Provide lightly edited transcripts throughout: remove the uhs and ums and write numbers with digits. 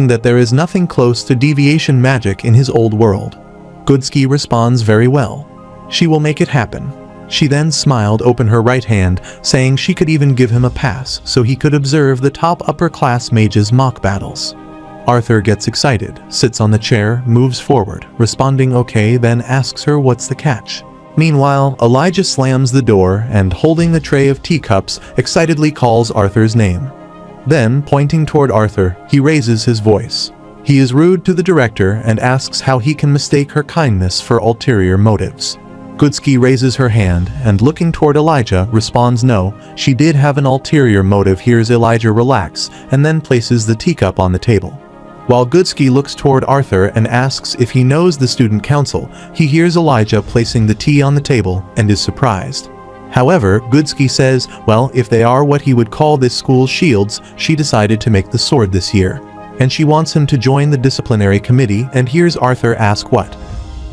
that there is nothing close to deviation magic in his old world. Goodsky responds very well. She will make it happen. She then smiled open her right hand, saying she could even give him a pass so he could observe the top upper-class mages' mock battles. Arthur gets excited, sits on the chair, moves forward, responding okay, then asks her what's the catch. Meanwhile, Elijah slams the door and, holding the tray of teacups, excitedly calls Arthur's name. Then, pointing toward Arthur, he raises his voice. He is rude to the director and asks how he can mistake her kindness for ulterior motives. Goodsky raises her hand and, looking toward Elijah, responds no, she did have an ulterior motive. Hears Elijah relax and then places the teacup on the table. While Goodsky looks toward Arthur and asks if he knows the student council, he hears Elijah placing the tea on the table and is surprised. However, Goodsky says, well, if they are what he would call this school's shields, she decided to make the sword this year. And she wants him to join the disciplinary committee and hears Arthur ask what.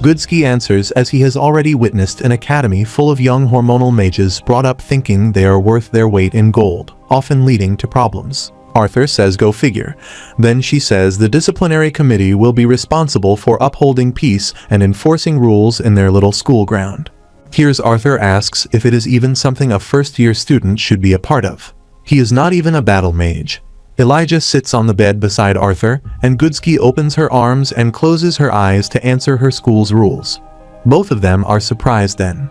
Goodsky answers as he has already witnessed an academy full of young hormonal mages brought up thinking they are worth their weight in gold, often leading to problems. Arthur says go figure. Then she says the disciplinary committee will be responsible for upholding peace and enforcing rules in their little school ground. Here's Arthur asks if it is even something a first-year student should be a part of. He is not even a battle mage. Elijah sits on the bed beside Arthur, and Goodsky opens her arms and closes her eyes to answer her school's rules. Both of them are surprised then.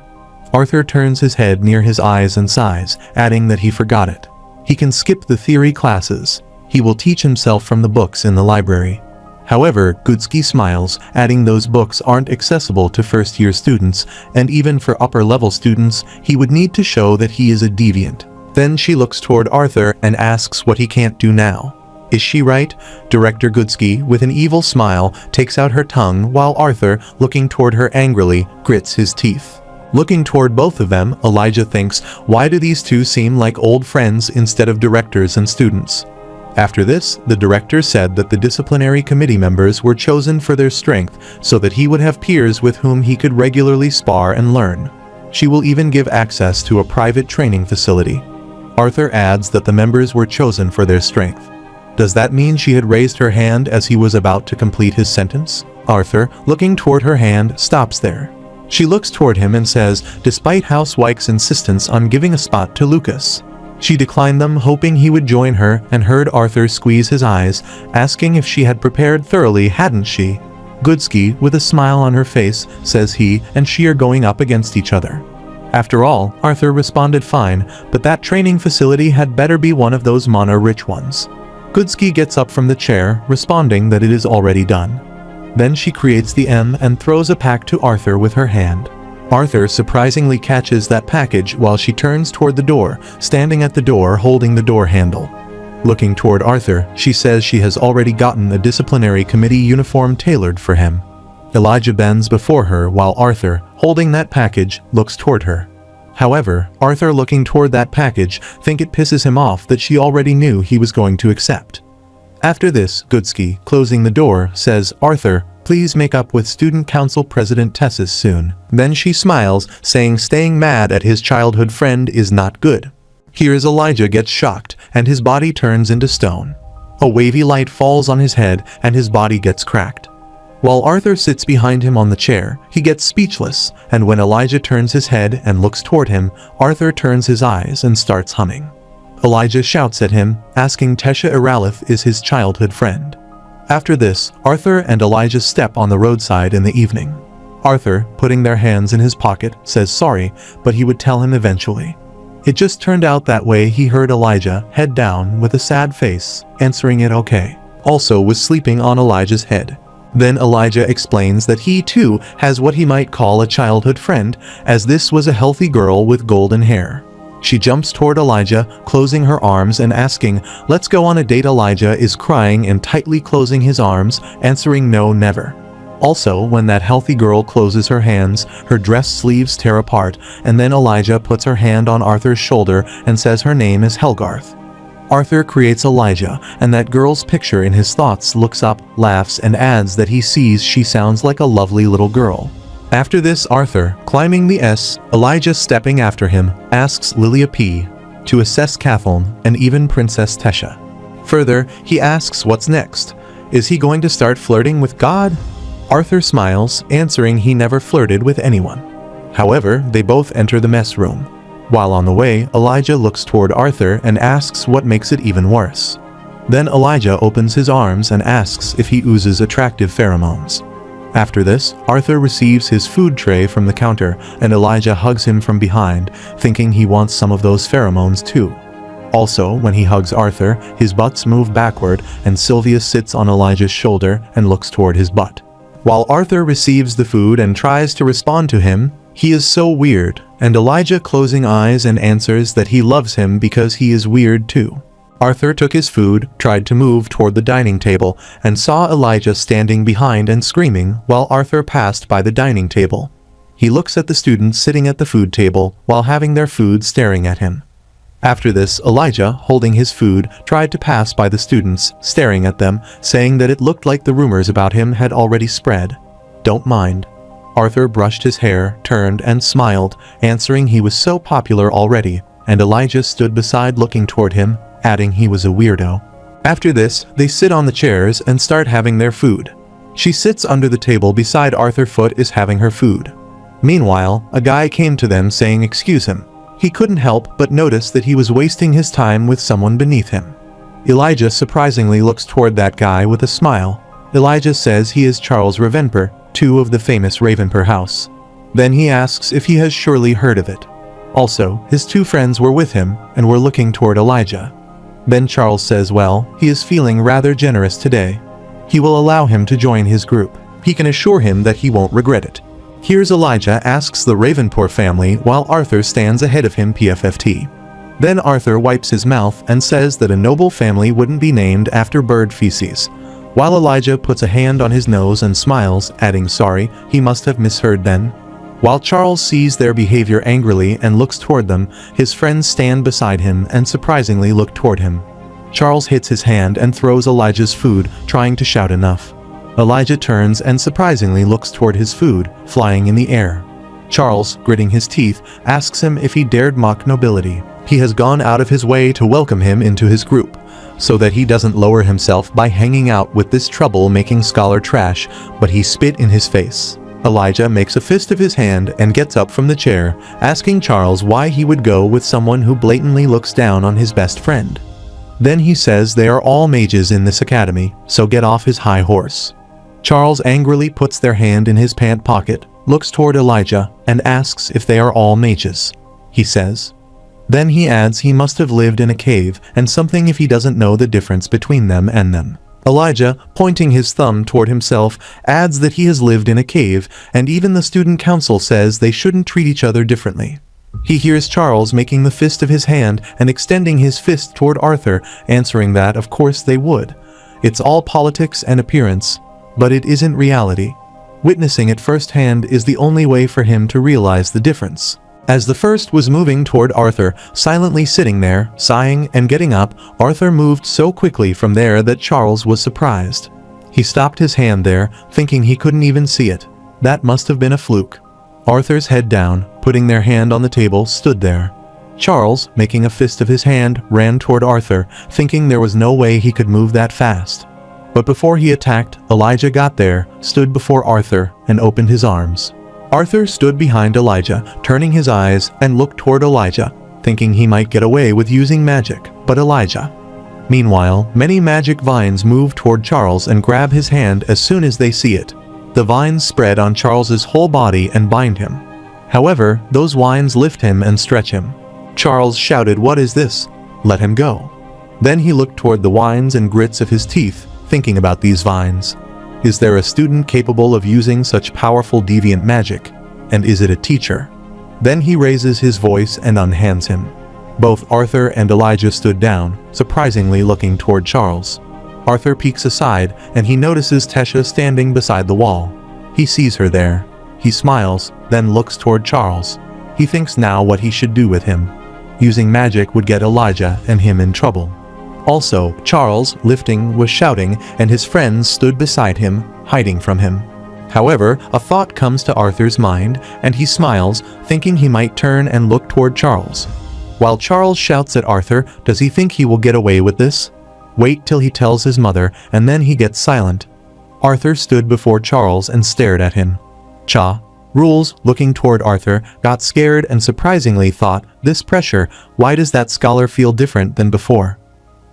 Arthur turns his head near his eyes and sighs, adding that he forgot it. He can skip the theory classes. He will teach himself from the books in the library. However, Goodsky smiles, adding those books aren't accessible to first-year students, and even for upper-level students, he would need to show that he is a deviant. Then she looks toward Arthur and asks what he can't do now. Is she right? Director Goodsky, with an evil smile, takes out her tongue while Arthur, looking toward her angrily, grits his teeth. Looking toward both of them, Elijah thinks, why do these two seem like old friends instead of directors and students? After this, the director said that the disciplinary committee members were chosen for their strength so that he would have peers with whom he could regularly spar and learn. She will even give access to a private training facility. Arthur adds that the members were chosen for their strength. Does that mean she had raised her hand as he was about to complete his sentence? Arthur, looking toward her hand, stops there. She looks toward him and says, despite House Wyke's insistence on giving a spot to Lucas. She declined them, hoping he would join her, and heard Arthur squeeze his eyes, asking if she had prepared thoroughly, hadn't she? Goodsky, with a smile on her face, says he and she are going up against each other. After all, Arthur responded fine, but that training facility had better be one of those mana-rich ones. Goodsky gets up from the chair, responding that it is already done. Then she creates the M and throws a pack to Arthur with her hand. Arthur surprisingly catches that package while she turns toward the door, standing at the door holding the door handle. Looking toward Arthur, she says she has already gotten a disciplinary committee uniform tailored for him. Elijah bends before her while Arthur, holding that package, looks toward her. However, Arthur, looking toward that package, thinks it pisses him off that she already knew he was going to accept. After this, Goodsky, closing the door, says, Arthur, please make up with Student Council President Tessis soon. Then she smiles, saying staying mad at his childhood friend is not good. Here's Elijah gets shocked, and his body turns into stone. A wavy light falls on his head, and his body gets cracked. While Arthur sits behind him on the chair, he gets speechless, and when Elijah turns his head and looks toward him, Arthur turns his eyes and starts humming. Elijah shouts at him, asking Tesha Iralith is his childhood friend. After this, Arthur and Elijah step on the roadside in the evening. Arthur, putting their hands in his pocket, says sorry, but he would tell him eventually. It just turned out that way. He heard Elijah, head down, with a sad face, answering it okay. Also was sleeping on Elijah's head. Then Elijah explains that he too has what he might call a childhood friend, as this was a healthy girl with golden hair. She jumps toward Elijah, closing her arms and asking, let's go on a date. Elijah is crying and tightly closing his arms, answering no, never. Also, when that healthy girl closes her hands, her dress sleeves tear apart, and then Elijah puts her hand on Arthur's shoulder and says her name is Helgarth. Arthur creates Elijah, and that girl's picture in his thoughts, looks up, laughs, and adds that he sees she sounds like a lovely little girl. After this, Arthur, climbing the S, Elijah stepping after him, asks Lilia P. to assess Cathaln and even Princess Tesha. Further, he asks what's next. Is he going to start flirting with God? Arthur smiles, answering he never flirted with anyone. However, they both enter the mess room. While on the way, Elijah looks toward Arthur and asks what makes it even worse. Then Elijah opens his arms and asks if he oozes attractive pheromones. After this, Arthur receives his food tray from the counter, and Elijah hugs him from behind, thinking he wants some of those pheromones too. Also, when he hugs Arthur, his butts move backward, and Sylvia sits on Elijah's shoulder and looks toward his butt. While Arthur receives the food and tries to respond to him, he is so weird, and Elijah closing eyes and answers that he loves him because he is weird too. Arthur took his food, tried to move toward the dining table, and saw Elijah standing behind and screaming while Arthur passed by the dining table. He looks at the students sitting at the food table while having their food staring at him. After this, Elijah, holding his food, tried to pass by the students, staring at them, saying that it looked like the rumors about him had already spread. Don't mind. Arthur brushed his hair, turned, and smiled, answering he was so popular already, and Elijah stood beside looking toward him, adding he was a weirdo. After this, they sit on the chairs and start having their food. She sits under the table beside Arthur Foot is having her food. Meanwhile, a guy came to them saying excuse him. He couldn't help but notice that he was wasting his time with someone beneath him. Elijah surprisingly looks toward that guy with a smile. Elijah says he is Charles Ravenper, II of the famous Ravenper house. Then he asks if he has surely heard of it. Also, his two friends were with him and were looking toward Elijah. Then Charles says well, he is feeling rather generous today. He will allow him to join his group. He can assure him that he won't regret it. Here's Elijah asks the Ravenpour family while Arthur stands ahead of him PFFT. Then Arthur wipes his mouth and says that a noble family wouldn't be named after bird feces. While Elijah puts a hand on his nose and smiles, adding sorry, he must have misheard then. While Charles sees their behavior angrily and looks toward them, his friends stand beside him and surprisingly look toward him. Charles hits his hand and throws Elijah's food, trying to shout enough. Elijah turns and surprisingly looks toward his food, flying in the air. Charles, gritting his teeth, asks him if he dared mock nobility. He has gone out of his way to welcome him into his group, so that he doesn't lower himself by hanging out with this trouble-making scholar trash, but he spit in his face. Elijah makes a fist of his hand and gets up from the chair, asking Charles why he would go with someone who blatantly looks down on his best friend. Then he says they are all mages in this academy, so get off his high horse. Charles angrily puts their hand in his pant pocket, looks toward Elijah, and asks if they are all mages. He says. Then he adds he must have lived in a cave and something if he doesn't know the difference between them and them. Elijah, pointing his thumb toward himself, adds that he has lived in a cave, and even the student council says they shouldn't treat each other differently. He hears Charles making the fist of his hand and extending his fist toward Arthur, answering that of course they would. It's all politics and appearance, but it isn't reality. Witnessing it firsthand is the only way for him to realize the difference. As the first was moving toward Arthur, silently sitting there, sighing and getting up, Arthur moved so quickly from there that Charles was surprised. He stopped his hand there, thinking he couldn't even see it. That must have been a fluke. Arthur's head down, putting their hand on the table, stood there. Charles, making a fist of his hand, ran toward Arthur, thinking there was no way he could move that fast. But before he attacked, Elijah got there, stood before Arthur, and opened his arms. Arthur stood behind Elijah, turning his eyes, and looked toward Elijah, thinking he might get away with using magic, but Elijah. Meanwhile, many magic vines move toward Charles and grab his hand as soon as they see it. The vines spread on Charles's whole body and bind him. However, those vines lift him and stretch him. Charles shouted, "What is this? Let him go." Then he looked toward the vines and grits of his teeth, thinking about these vines. Is there a student capable of using such powerful deviant magic? And is it a teacher? Then he raises his voice and unhands him. Both Arthur and Elijah stood down, surprisingly looking toward Charles. Arthur peeks aside and he notices Tesha standing beside the wall. He sees her there. He smiles, then looks toward Charles. He thinks now what he should do with him. Using magic would get Elijah and him in trouble. Also, Charles, lifting, was shouting, and his friends stood beside him, hiding from him. However, a thought comes to Arthur's mind, and he smiles, thinking he might turn and look toward Charles. While Charles shouts at Arthur, does he think he will get away with this? Wait till he tells his mother, and then he gets silent. Arthur stood before Charles and stared at him. Rules, looking toward Arthur, got scared and surprisingly thought, this pressure, why does that scholar feel different than before?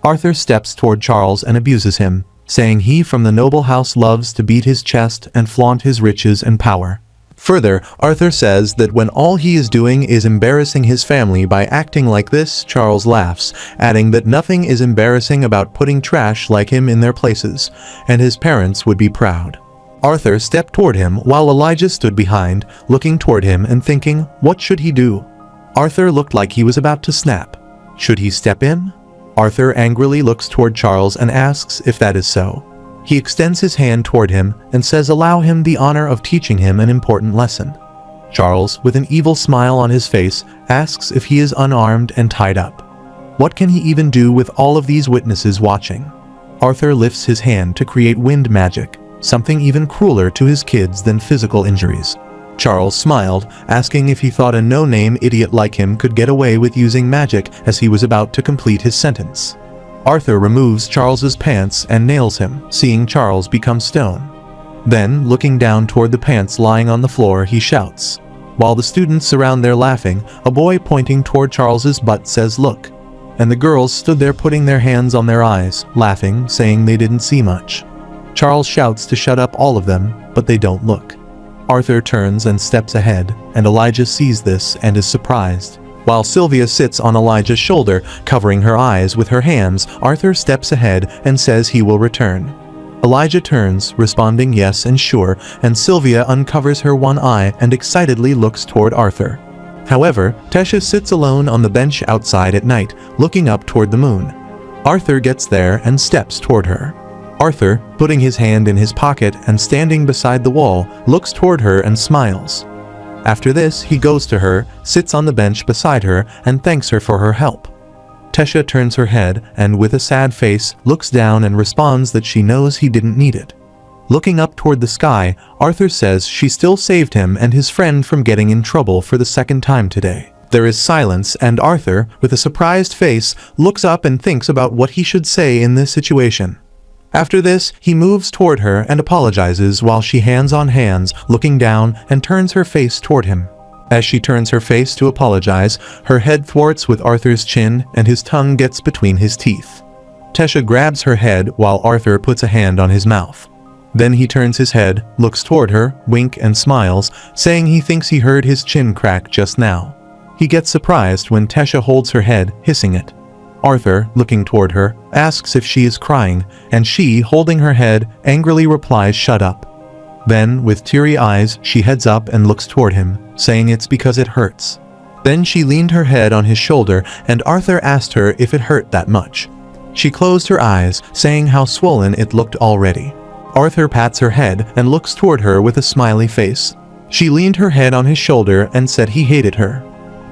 Arthur steps toward Charles and abuses him, saying he from the noble house loves to beat his chest and flaunt his riches and power. Further, Arthur says that when all he is doing is embarrassing his family by acting like this, Charles laughs, adding that nothing is embarrassing about putting trash like him in their places, and his parents would be proud. Arthur stepped toward him while Elijah stood behind, looking toward him and thinking, what should he do? Arthur looked like he was about to snap. Should he step in? Arthur angrily looks toward Charles and asks if that is so. He extends his hand toward him and says allow him the honor of teaching him an important lesson. Charles, with an evil smile on his face, asks if he is unarmed and tied up. What can he even do with all of these witnesses watching? Arthur lifts his hand to create wind magic, something even crueler to his kids than physical injuries. Charles smiled, asking if he thought a no-name idiot like him could get away with using magic as he was about to complete his sentence. Arthur removes Charles's pants and nails him, seeing Charles become stone. Then, looking down toward the pants lying on the floor, he shouts. While the students surround there laughing, a boy pointing toward Charles's butt says look. And the girls stood there putting their hands on their eyes, laughing, saying they didn't see much. Charles shouts to shut up all of them, but they don't look. Arthur turns and steps ahead, and Elijah sees this and is surprised. While Sylvia sits on Elijah's shoulder, covering her eyes with her hands, Arthur steps ahead and says he will return. Elijah turns, responding yes and sure, and Sylvia uncovers her one eye and excitedly looks toward Arthur. However, Tesha sits alone on the bench outside at night, looking up toward the moon. Arthur gets there and steps toward her. Arthur, putting his hand in his pocket and standing beside the wall, looks toward her and smiles. After this, he goes to her, sits on the bench beside her, and thanks her for her help. Tesha turns her head and, with a sad face, looks down and responds that she knows he didn't need it. Looking up toward the sky, Arthur says she still saved him and his friend from getting in trouble for the second time today. There is silence, and Arthur, with a surprised face, looks up and thinks about what he should say in this situation. After this, he moves toward her and apologizes while she hands on hands, looking down and turns her face toward him. As she turns her face to apologize, her head thwarts with Arthur's chin and his tongue gets between his teeth. Tesha grabs her head while Arthur puts a hand on his mouth. Then he turns his head, looks toward her, wink and smiles, saying he thinks he heard his chin crack just now. He gets surprised when Tesha holds her head, hissing it. Arthur, looking toward her, asks if she is crying, and she, holding her head, angrily replies shut up. Then, with teary eyes, she heads up and looks toward him, saying it's because it hurts. Then she leaned her head on his shoulder, and Arthur asked her if it hurt that much. She closed her eyes, saying how swollen it looked already. Arthur pats her head and looks toward her with a smiley face. She leaned her head on his shoulder and said he hated her.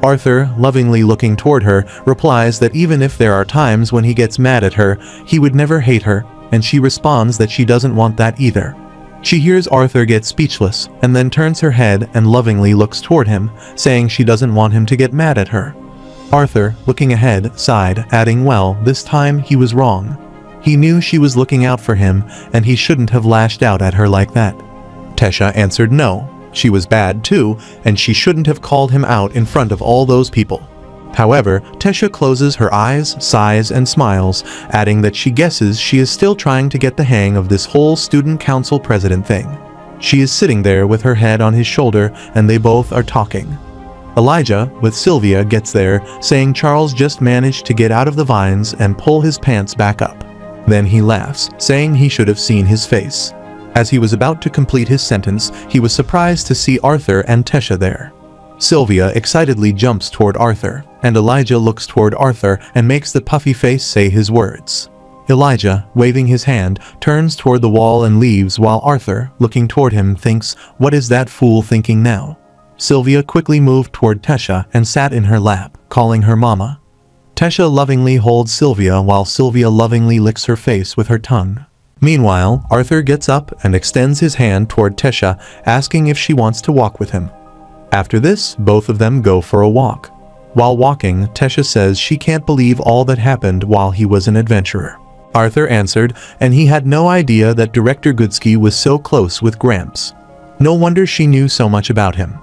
Arthur, lovingly looking toward her, replies that even if there are times when he gets mad at her, he would never hate her, and she responds that she doesn't want that either. She hears Arthur get speechless, and then turns her head and lovingly looks toward him, saying she doesn't want him to get mad at her. Arthur, looking ahead, sighed, adding well, this time he was wrong. He knew she was looking out for him, and he shouldn't have lashed out at her like that. Tesha answered no. She was bad too, and she shouldn't have called him out in front of all those people. However, Tesha closes her eyes, sighs, and smiles, adding that she guesses she is still trying to get the hang of this whole student council president thing. She is sitting there with her head on his shoulder, and they both are talking. Elijah, with Sylvia, gets there, saying Charles just managed to get out of the vines and pull his pants back up. Then he laughs, saying he should have seen his face. As he was about to complete his sentence, he was surprised to see Arthur and Tesha there. Sylvia excitedly jumps toward Arthur, and Elijah looks toward Arthur and makes the puffy face say his words. Elijah, waving his hand, turns toward the wall and leaves while Arthur, looking toward him, thinks, what is that fool thinking now? Sylvia quickly moved toward Tesha and sat in her lap, calling her mama. Tesha lovingly holds Sylvia while Sylvia lovingly licks her face with her tongue. Meanwhile, Arthur gets up and extends his hand toward Tesha, asking if she wants to walk with him. After this, both of them go for a walk. While walking, Tesha says she can't believe all that happened while he was an adventurer. Arthur answered, and he had no idea that Director Goodsky was so close with Gramps. No wonder she knew so much about him.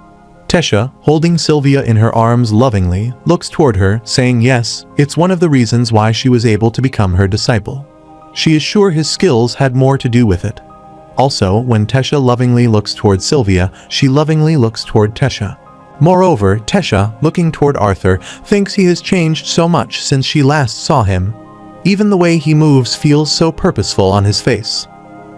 Tesha, holding Sylvia in her arms lovingly, looks toward her, saying yes, it's one of the reasons why she was able to become her disciple. She is sure his skills had more to do with it. Also, when Tesha lovingly looks toward Sylvia, she lovingly looks toward Tesha. Moreover, Tesha, looking toward Arthur, thinks he has changed so much since she last saw him. Even the way he moves feels so purposeful on his face.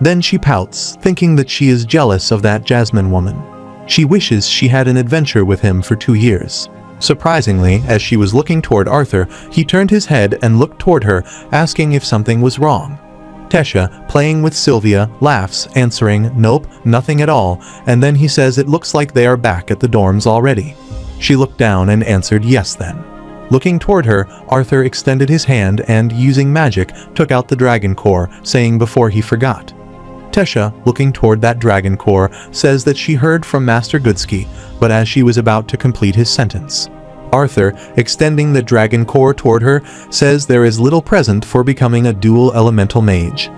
Then she pouts, thinking that she is jealous of that Jasmine woman. She wishes she had an adventure with him for 2 years. Surprisingly, as she was looking toward Arthur, he turned his head and looked toward her, asking if something was wrong. Tesha, playing with Sylvia, laughs, answering, nope, nothing at all, and then he says it looks like they are back at the dorms already. She looked down and answered yes then. Looking toward her, Arthur extended his hand and, using magic, took out the dragon core, saying before he forgot. Tesha, looking toward that dragon core, says that she heard from Master Goodsky, but as she was about to complete his sentence. Arthur, extending the dragon core toward her, says there is little present for becoming a dual elemental mage.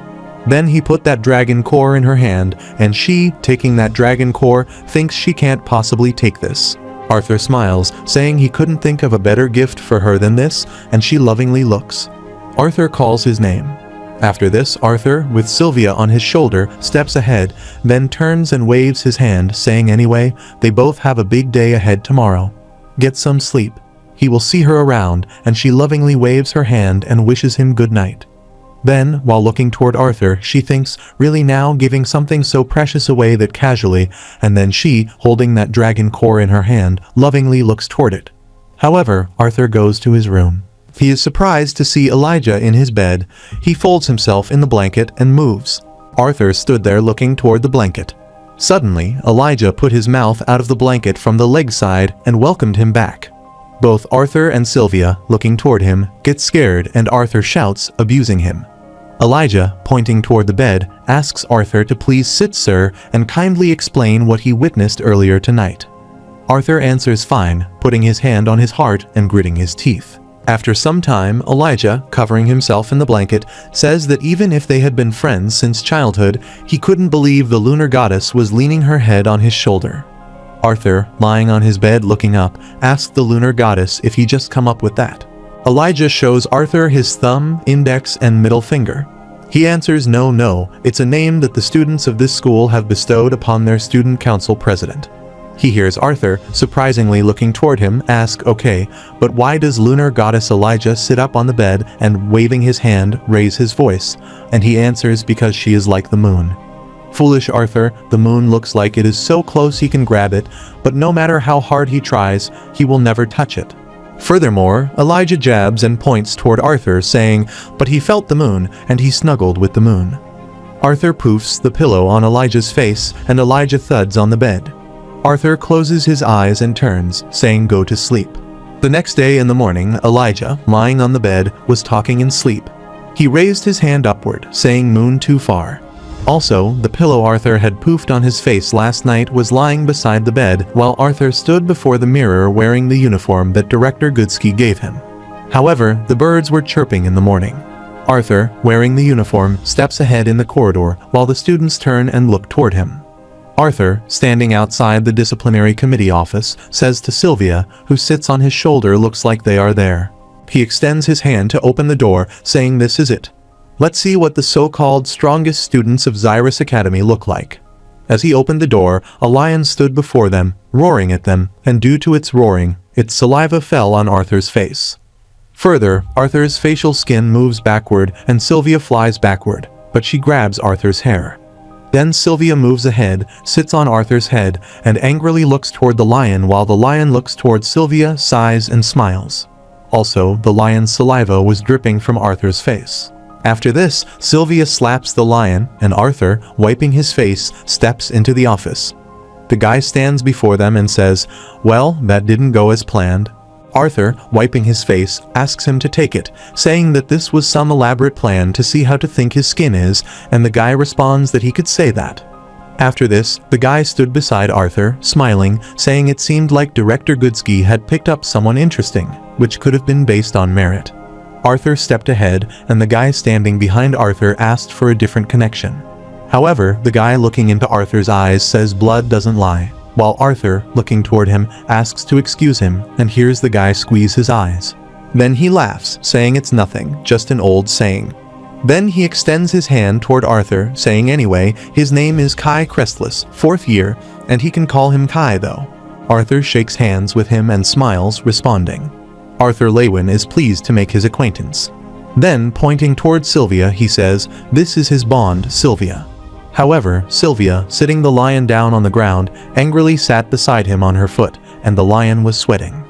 Then he put that dragon core in her hand, and she, taking that dragon core, thinks she can't possibly take this. Arthur smiles, saying he couldn't think of a better gift for her than this, and she lovingly looks. Arthur calls his name. After this, Arthur, with Sylvia on his shoulder, steps ahead, then turns and waves his hand, saying anyway, they both have a big day ahead tomorrow. Get some sleep. He will see her around, and she lovingly waves her hand and wishes him good night. Then, while looking toward Arthur, she thinks, really now giving something so precious away that casually, and then she, holding that dragon core in her hand, lovingly looks toward it. However, Arthur goes to his room. He is surprised to see Elijah in his bed. He folds himself in the blanket and moves. Arthur stood there looking toward the blanket. Suddenly, Elijah put his mouth out of the blanket from the leg side and welcomed him back. Both Arthur and Sylvia, looking toward him, get scared and Arthur shouts, abusing him. Elijah, pointing toward the bed, asks Arthur to please sit, sir, and kindly explain what he witnessed earlier tonight. Arthur answers fine, putting his hand on his heart and gritting his teeth. After some time, Elijah, covering himself in the blanket, says that even if they had been friends since childhood, he couldn't believe the lunar goddess was leaning her head on his shoulder. Arthur, lying on his bed looking up, asked the lunar goddess if he just come up with that. Elijah shows Arthur his thumb, index, and middle finger. He answers no, it's a name that the students of this school have bestowed upon their student council president. He hears Arthur, surprisingly looking toward him, ask, okay, but why does lunar goddess Elijah sit up on the bed and, waving his hand, raise his voice? And he answers because she is like the moon. Foolish Arthur, the moon looks like it is so close he can grab it, but no matter how hard he tries, he will never touch it. Furthermore, Elijah jabs and points toward Arthur, saying, but he felt the moon, and he snuggled with the moon. Arthur poofs the pillow on Elijah's face, and Elijah thuds on the bed. Arthur closes his eyes and turns, saying go to sleep. The next day in the morning, Elijah, lying on the bed, was talking in sleep. He raised his hand upward, saying moon too far. Also, the pillow Arthur had poofed on his face last night was lying beside the bed while Arthur stood before the mirror wearing the uniform that Director Goodsky gave him. However, the birds were chirping in the morning. Arthur, wearing the uniform, steps ahead in the corridor while the students turn and look toward him. Arthur, standing outside the disciplinary committee office, says to Sylvia, who sits on his shoulder, looks like they are there. He extends his hand to open the door, saying this is it. Let's see what the so-called strongest students of Xyrus Academy look like. As he opened the door, a lion stood before them, roaring at them, and due to its roaring, its saliva fell on Arthur's face. Further, Arthur's facial skin moves backward and Sylvia flies backward, but she grabs Arthur's hair. Then Sylvia moves ahead, sits on Arthur's head, and angrily looks toward the lion while the lion looks toward Sylvia, sighs, and smiles. Also, the lion's saliva was dripping from Arthur's face. After this, Sylvia slaps the lion, and Arthur, wiping his face, steps into the office. The guy stands before them and says, well, that didn't go as planned. Arthur, wiping his face, asks him to take it, saying that this was some elaborate plan to see how to think his skin is, and the guy responds that he could say that. After this, the guy stood beside Arthur, smiling, saying it seemed like Director Goodsky had picked up someone interesting, which could have been based on merit. Arthur stepped ahead, and the guy standing behind Arthur asked for a different connection. However, the guy looking into Arthur's eyes says blood doesn't lie, while Arthur, looking toward him, asks to excuse him and hears the guy squeeze his eyes. Then he laughs, saying it's nothing, just an old saying. Then he extends his hand toward Arthur, saying anyway, his name is Kai Crestless, 4th year, and he can call him Kai though. Arthur shakes hands with him and smiles, responding. Arthur Lewin is pleased to make his acquaintance. Then, pointing toward Sylvia, he says, this is his bond, Sylvia. However, Sylvia, sitting the lion down on the ground, angrily sat beside him on her foot, and the lion was sweating.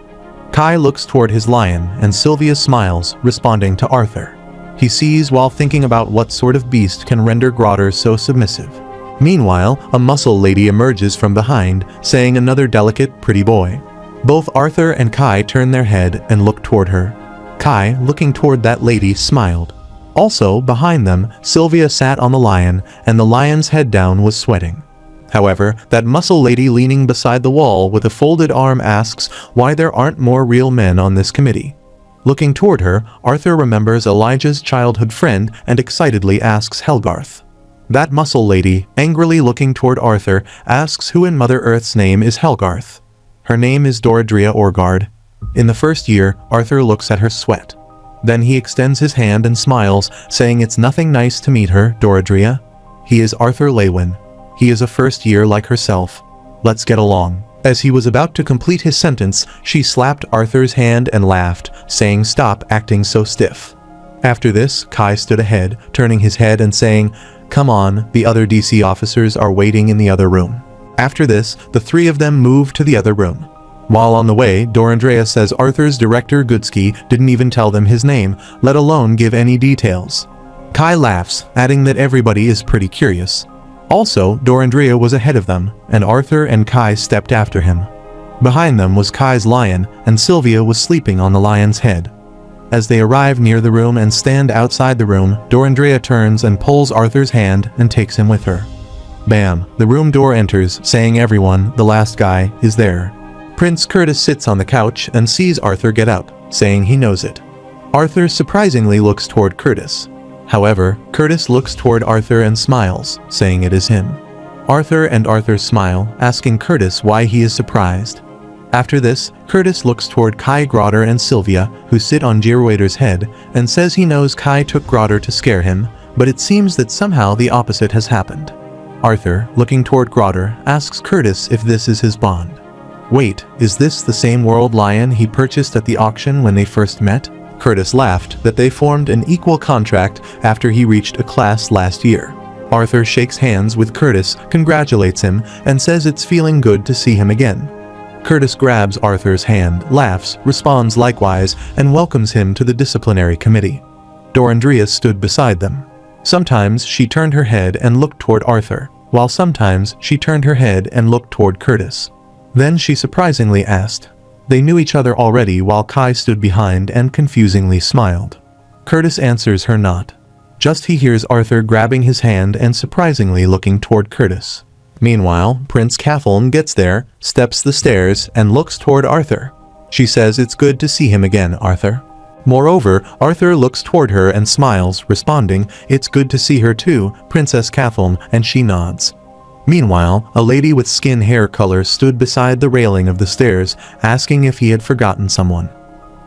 Kai looks toward his lion, and Sylvia smiles, responding to Arthur. He sees while thinking about what sort of beast can render Grotter so submissive. Meanwhile, a muscle lady emerges from behind, saying another delicate, pretty boy. Both Arthur and Kai turn their head and look toward her. Kai, looking toward that lady, smiled. Also, behind them, Sylvia sat on the lion, and the lion's head down was sweating. However, that muscle lady leaning beside the wall with a folded arm asks why there aren't more real men on this committee. Looking toward her, Arthur remembers Elijah's childhood friend and excitedly asks Helgarth. That muscle lady, angrily looking toward Arthur, asks who in Mother Earth's name is Helgarth. Her name is Doradria Orgard. In the 1st year, Arthur looks at her sweat. Then he extends his hand and smiles, saying it's nothing nice to meet her, Doradria. He is Arthur Lewin. He is a 1st year like herself. Let's get along. As he was about to complete his sentence, she slapped Arthur's hand and laughed, saying stop acting so stiff. After this, Kai stood ahead, turning his head and saying, come on, the other DC officers are waiting in the other room. After this, the 3 of them moved to the other room. While on the way, Dorandrea says Arthur's director Goodsky didn't even tell them his name, let alone give any details. Kai laughs, adding that everybody is pretty curious. Also, Dorandrea was ahead of them, and Arthur and Kai stepped after him. Behind them was Kai's lion, and Sylvia was sleeping on the lion's head. As they arrive near the room and stand outside the room, Dorandrea turns and pulls Arthur's hand and takes him with her. Bam, the room door enters, saying everyone, the last guy, is there. Prince Curtis sits on the couch and sees Arthur get up, saying he knows it. Arthur surprisingly looks toward Curtis. However, Curtis looks toward Arthur and smiles, saying it is him. Arthur smile, asking Curtis why he is surprised. After this, Curtis looks toward Kai Grotter and Sylvia, who sit on Gearwaiter's head, and says he knows Kai took Grotter to scare him, but it seems that somehow the opposite has happened. Arthur, looking toward Grotter, asks Curtis if this is his bond. Wait, is this the same world lion he purchased at the auction when they first met? Curtis laughed that they formed an equal contract after he reached a class last year. Arthur shakes hands with Curtis, congratulates him, and says it's feeling good to see him again. Curtis grabs Arthur's hand, laughs, responds likewise, and welcomes him to the disciplinary committee. Dorandrea stood beside them. Sometimes she turned her head and looked toward Arthur, while sometimes she turned her head and looked toward Curtis. Then she surprisingly asked. They knew each other already while Kai stood behind and confusingly smiled. Curtis answers her not. Just he hears Arthur grabbing his hand and surprisingly looking toward Curtis. Meanwhile, Prince Cathelm gets there, steps the stairs, and looks toward Arthur. She says it's good to see him again, Arthur. Moreover, Arthur looks toward her and smiles, responding, it's good to see her too, Princess Cathelm, and she nods. Meanwhile, a lady with skin hair color stood beside the railing of the stairs, asking if he had forgotten someone.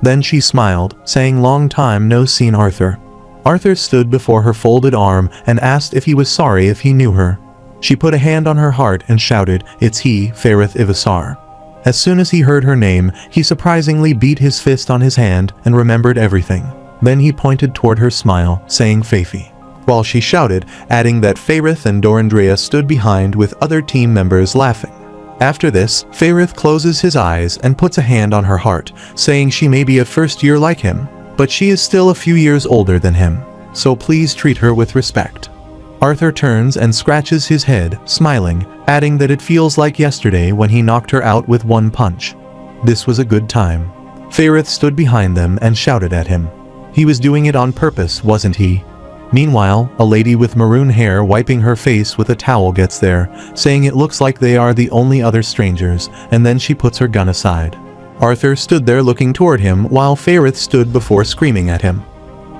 Then she smiled, saying long time no seen Arthur. Arthur stood before her folded arm and asked if he was sorry if he knew her. She put a hand on her heart and shouted, it's he, Fairith Ivisar. As soon as he heard her name, he surprisingly beat his fist on his hand and remembered everything. Then he pointed toward her smile, saying Fafi. While she shouted, adding that Fairith and Dorandrea stood behind with other team members laughing. After this, Fairith closes his eyes and puts a hand on her heart, saying she may be a first year like him, but she is still a few years older than him, so please treat her with respect. Arthur turns and scratches his head, smiling, adding that it feels like yesterday when he knocked her out with one punch. This was a good time. Fairith stood behind them and shouted at him. He was doing it on purpose, wasn't he? Meanwhile, a lady with maroon hair wiping her face with a towel gets there, saying it looks like they are the only other strangers, and then she puts her gun aside. Arthur stood there looking toward him while Fairith stood before screaming at him.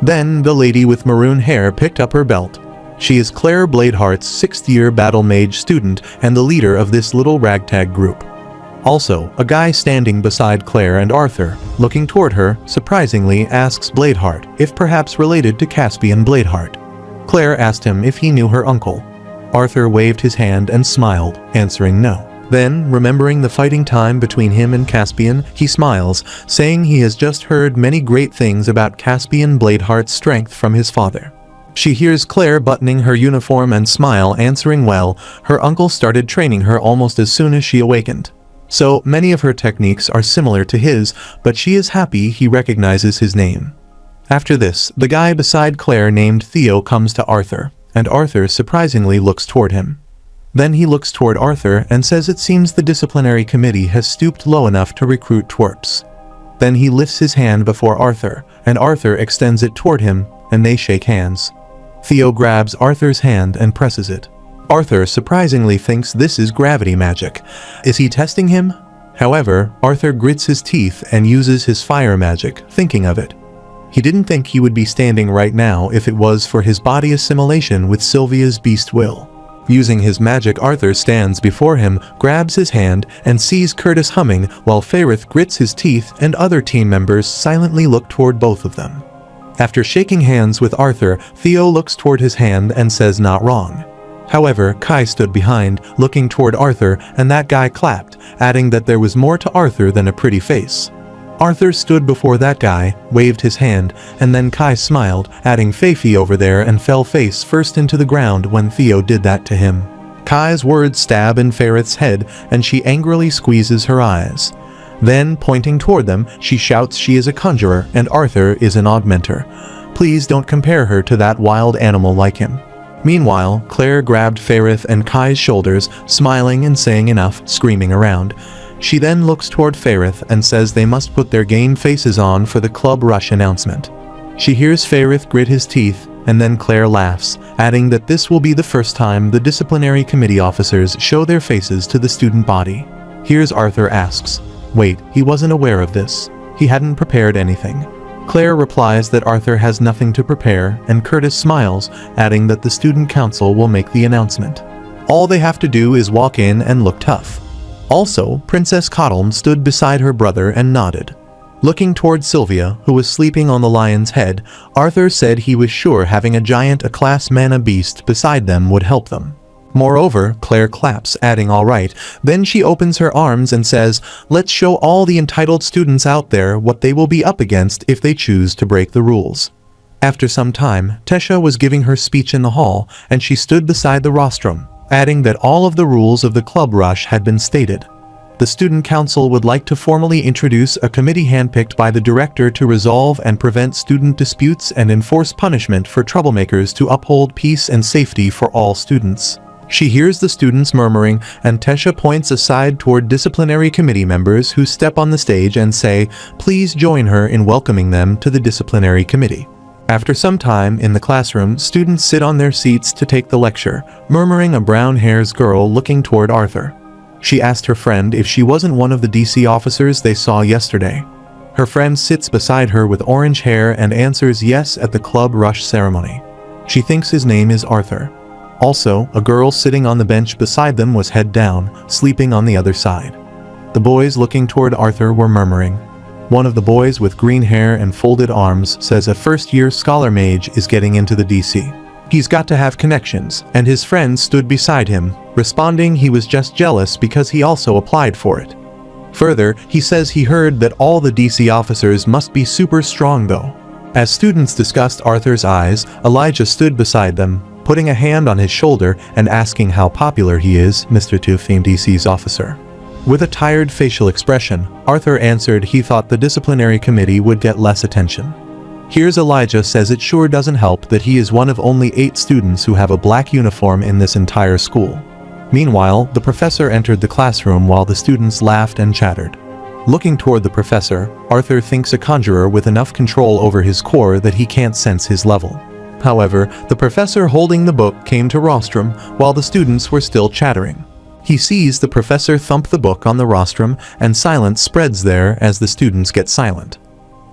Then the lady with maroon hair picked up her belt. She is Claire Bladeheart's 6th-year battle mage student and the leader of this little ragtag group. Also, a guy standing beside Claire and Arthur, looking toward her, surprisingly asks Bladeheart if perhaps related to Caspian Bladeheart. Claire asked him if he knew her uncle. Arthur waved his hand and smiled, answering no. Then, remembering the fighting time between him and Caspian, he smiles, saying he has just heard many great things about Caspian Bladeheart's strength from his father. She hears Claire buttoning her uniform and smile, answering well, her uncle started training her almost as soon as she awakened. So, many of her techniques are similar to his, but she is happy he recognizes his name. After this, the guy beside Claire named Theo comes to Arthur, and Arthur surprisingly looks toward him. Then he looks toward Arthur and says it seems the disciplinary committee has stooped low enough to recruit twerps. Then he lifts his hand before Arthur, and Arthur extends it toward him, and they shake hands. Theo grabs Arthur's hand and presses it. Arthur surprisingly thinks this is gravity magic. Is he testing him? However, Arthur grits his teeth and uses his fire magic, thinking of it. He didn't think he would be standing right now if it was for his body assimilation with Sylvia's beast will. Using his magic, Arthur stands before him, grabs his hand, and sees Curtis humming while Ferrith grits his teeth and other team members silently look toward both of them. After shaking hands with Arthur, Theo looks toward his hand and says not wrong. However, Kai stood behind, looking toward Arthur, and that guy clapped, adding that there was more to Arthur than a pretty face. Arthur stood before that guy, waved his hand, and then Kai smiled, adding Feifei over there and fell face first into the ground when Theo did that to him. Kai's words stab in Ferrith's head, and she angrily squeezes her eyes. Then, pointing toward them, she shouts she is a conjurer and Arthur is an augmenter. Please don't compare her to that wild animal like him. Meanwhile, Claire grabbed Ferrith and Kai's shoulders, smiling and saying enough, screaming around. She then looks toward Ferrith and says they must put their game faces on for the Club Rush announcement. She hears Ferrith grit his teeth, and then Claire laughs, adding that this will be the first time the disciplinary committee officers show their faces to the student body. Here's Arthur asks, "Wait, he wasn't aware of this. He hadn't prepared anything." Claire replies that Arthur has nothing to prepare, and Curtis smiles, adding that the student council will make the announcement. All they have to do is walk in and look tough. Also, Princess Coddle stood beside her brother and nodded. Looking toward Sylvia, who was sleeping on the lion's head, Arthur said he was sure having a giant A-class mana beast beside them would help them. Moreover, Claire claps, adding all right. Then she opens her arms and says, let's show all the entitled students out there what they will be up against if they choose to break the rules. After some time, Tesha was giving her speech in the hall, and she stood beside the rostrum, adding that all of the rules of the Club Rush had been stated. The student council would like to formally introduce a committee handpicked by the director to resolve and prevent student disputes and enforce punishment for troublemakers to uphold peace and safety for all students. She hears the students murmuring, and Tesha points aside toward disciplinary committee members who step on the stage and say, please join her in welcoming them to the disciplinary committee. After some time in the classroom, students sit on their seats to take the lecture, murmuring a brown-haired girl looking toward Arthur. She asked her friend if she wasn't one of the DC officers they saw yesterday. Her friend sits beside her with orange hair and answers yes at the Club Rush ceremony. She thinks his name is Arthur. Also, a girl sitting on the bench beside them was head down, sleeping on the other side. The boys looking toward Arthur were murmuring. One of the boys with green hair and folded arms says a first-year scholar mage is getting into the DC. He's got to have connections, and his friend stood beside him, responding he was just jealous because he also applied for it. Further, he says he heard that all the DC officers must be super strong though. As students discussed Arthur's eyes, Elijah stood beside them, putting a hand on his shoulder and asking how popular he is, Mr. Tufin DC's officer. With a tired facial expression, Arthur answered he thought the disciplinary committee would get less attention. Here's Elijah says it sure doesn't help that he is one of only 8 students who have a black uniform in this entire school. Meanwhile, the professor entered the classroom while the students laughed and chattered. Looking toward the professor, Arthur thinks a conjurer with enough control over his core that he can't sense his level. However, the professor holding the book came to rostrum while the students were still chattering. He sees the professor thump the book on the rostrum, and silence spreads there as the students get silent.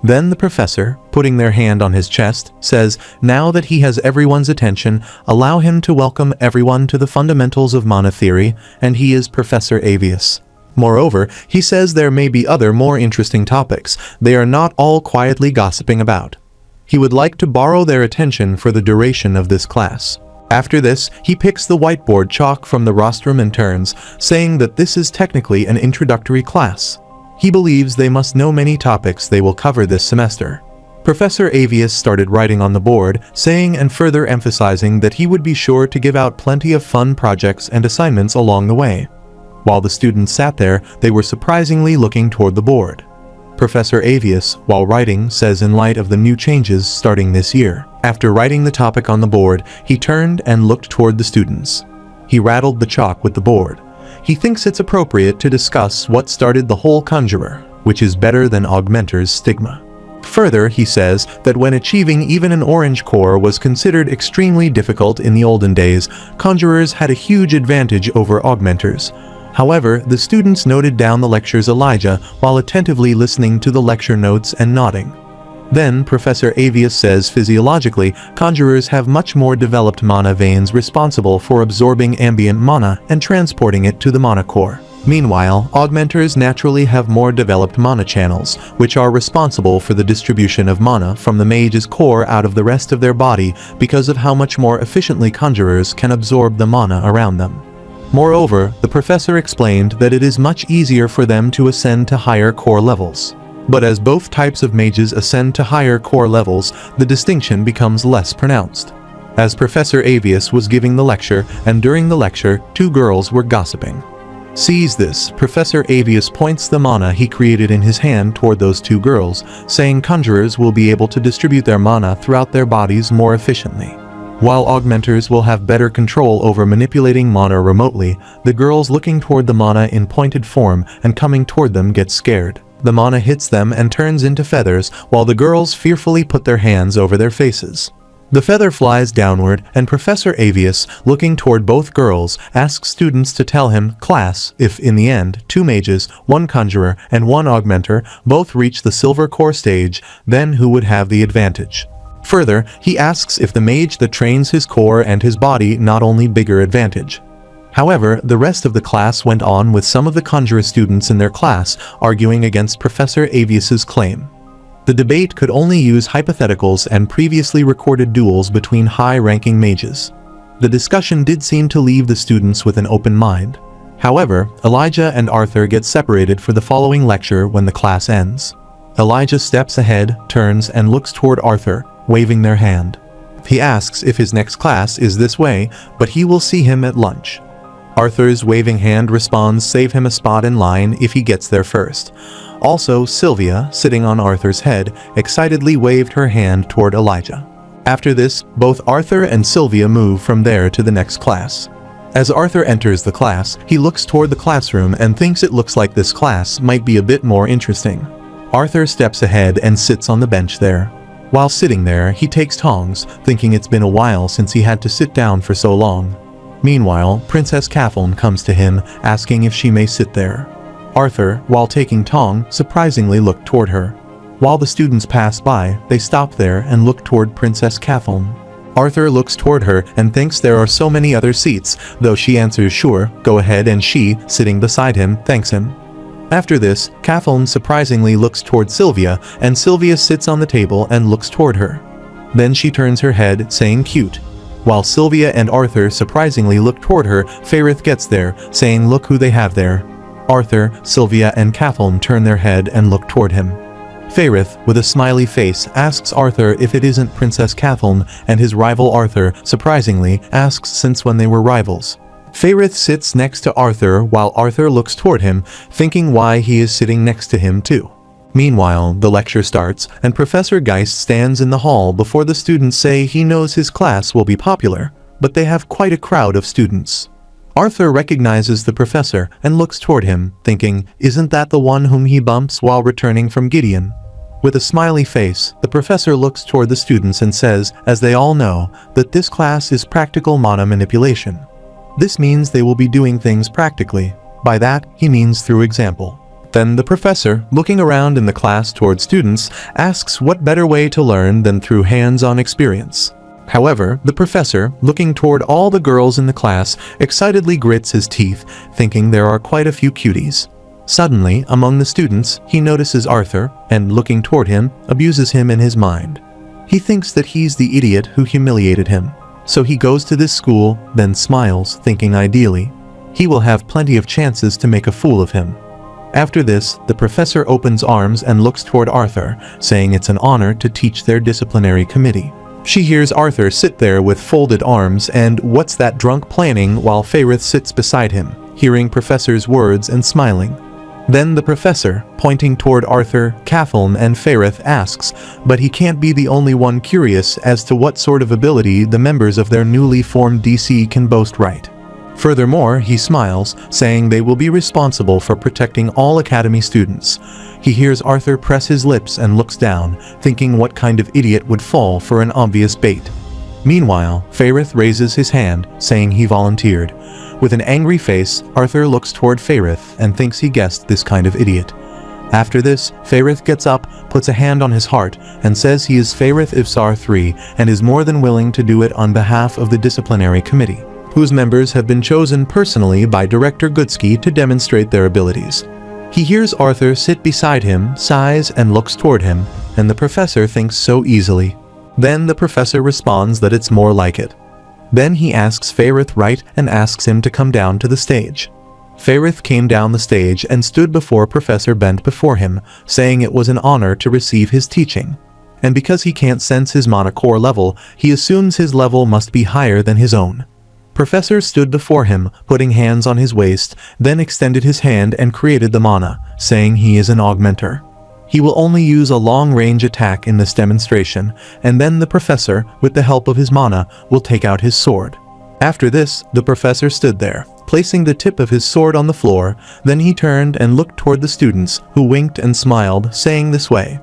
Then the professor, putting their hand on his chest, says, now that he has everyone's attention, allow him to welcome everyone to the fundamentals of mana theory, and he is Professor Avius. Moreover, he says there may be other more interesting topics they are not all quietly gossiping about. He would like to borrow their attention for the duration of this class. After this, he picks the whiteboard chalk from the rostrum and turns, saying that this is technically an introductory class. He believes they must know many topics they will cover this semester. Professor Avius started writing on the board, saying and further emphasizing that he would be sure to give out plenty of fun projects and assignments along the way. While the students sat there, they were surprisingly looking toward the board. Professor Avius, while writing, says in light of the new changes starting this year. After writing the topic on the board, he turned and looked toward the students. He rattled the chalk with the board. He thinks it's appropriate to discuss what started the whole conjurer, which is better than augmenter's stigma. Further, he says that when achieving even an orange core was considered extremely difficult in the olden days, conjurers had a huge advantage over augmenters. However, the students noted down the lecture's Elijah while attentively listening to the lecture notes and nodding. Then Professor Avius says physiologically, conjurers have much more developed mana veins responsible for absorbing ambient mana and transporting it to the mana core. Meanwhile, augmenters naturally have more developed mana channels, which are responsible for the distribution of mana from the mage's core out of the rest of their body because of how much more efficiently conjurers can absorb the mana around them. Moreover, the professor explained that it is much easier for them to ascend to higher core levels. But as both types of mages ascend to higher core levels, the distinction becomes less pronounced. As Professor Avius was giving the lecture, and during the lecture, two girls were gossiping. Sees this, Professor Avius points the mana he created in his hand toward those two girls, saying conjurers will be able to distribute their mana throughout their bodies more efficiently. While augmenters will have better control over manipulating mana remotely, the girls looking toward the mana in pointed form and coming toward them get scared. The mana hits them and turns into feathers, while the girls fearfully put their hands over their faces. The feather flies downward, and Professor Avius, looking toward both girls, asks students to tell him, class, if in the end, two mages, one conjurer, and one augmenter both reach the silver core stage, then who would have the advantage? Further, he asks if the mage that trains his core and his body not only bigger advantage. However, the rest of the class went on with some of the conjurer students in their class arguing against Professor Avius's claim. The debate could only use hypotheticals and previously recorded duels between high-ranking mages. The discussion did seem to leave the students with an open mind. However, Elijah and Arthur get separated for the following lecture when the class ends. Elijah steps ahead, turns, and looks toward Arthur, waving their hand. He asks if his next class is this way, but he will see him at lunch. Arthur's waving hand responds, save him a spot in line if he gets there first. Also, Sylvia, sitting on Arthur's head, excitedly waved her hand toward Elijah. After this, both Arthur and Sylvia move from there to the next class. As Arthur enters the class, he looks toward the classroom and thinks it looks like this class might be a bit more interesting. Arthur steps ahead and sits on the bench there. While sitting there, he takes tongs, thinking it's been a while since he had to sit down for so long. Meanwhile, Princess Kathleen comes to him, asking if she may sit there. Arthur, while taking tong, surprisingly looked toward her. While the students pass by, they stop there and look toward Princess Kathleen. Arthur looks toward her and thinks there are so many other seats, though she answers sure, go ahead, and she, sitting beside him, thanks him. After this, Kathleen surprisingly looks toward Sylvia, and Sylvia sits on the table and looks toward her. Then she turns her head, saying cute. While Sylvia and Arthur surprisingly look toward her, Fairith gets there, saying look who they have there. Arthur, Sylvia, and Kathleen turn their head and look toward him. Fairith, with a smiley face, asks Arthur if it isn't Princess Kathleen, and his rival Arthur, surprisingly, asks since when they were rivals. Fairith sits next to Arthur while Arthur looks toward him, thinking why he is sitting next to him too. Meanwhile, the lecture starts, and Professor Geist stands in the hall before the students say he knows his class will be popular, but they have quite a crowd of students. Arthur recognizes the professor and looks toward him, thinking, isn't that the one whom he bumps while returning from Gideon? With a smiley face, the professor looks toward the students and says, as they all know, that this class is practical mana manipulation. This means they will be doing things practically. By that, he means through example. Then the professor, looking around in the class toward students, asks what better way to learn than through hands-on experience. However, the professor, looking toward all the girls in the class, excitedly grits his teeth, thinking there are quite a few cuties. Suddenly, among the students, he notices Arthur, and looking toward him, abuses him in his mind. He thinks that he's the idiot who humiliated him. So he goes to this school, then smiles, thinking ideally he will have plenty of chances to make a fool of him. After this, the professor opens arms and looks toward Arthur, saying it's an honor to teach their disciplinary committee. She hears Arthur sit there with folded arms and what's that drunk planning while Fairith sits beside him, hearing Professor's words and smiling. Then the professor, pointing toward Arthur, Cathelm, and Fairith, asks, but he can't be the only one curious as to what sort of ability the members of their newly formed DC can boast, right? Furthermore, he smiles, saying they will be responsible for protecting all Academy students. He hears Arthur press his lips and looks down, thinking what kind of idiot would fall for an obvious bait. Meanwhile, Fairith raises his hand, saying he volunteered. With an angry face, Arthur looks toward Fairith and thinks he guessed this kind of idiot. After this, Fairith gets up, puts a hand on his heart, and says he is Fairith Ivsar III and is more than willing to do it on behalf of the disciplinary committee, whose members have been chosen personally by Director Goodsky to demonstrate their abilities. He hears Arthur sit beside him, sighs, and looks toward him, and the professor thinks so easily. Then the professor responds that it's more like it. Then he asks Fairith right and asks him to come down to the stage. Fairith came down the stage and stood before Professor bent before him, saying it was an honor to receive his teaching. And because he can't sense his mana core level, he assumes his level must be higher than his own. Professor stood before him, putting hands on his waist, then extended his hand and created the mana, saying he is an augmenter. He will only use a long-range attack in this demonstration, and then the professor, with the help of his mana, will take out his sword. After this, the professor stood there, placing the tip of his sword on the floor, then he turned and looked toward the students, who winked and smiled, saying this way: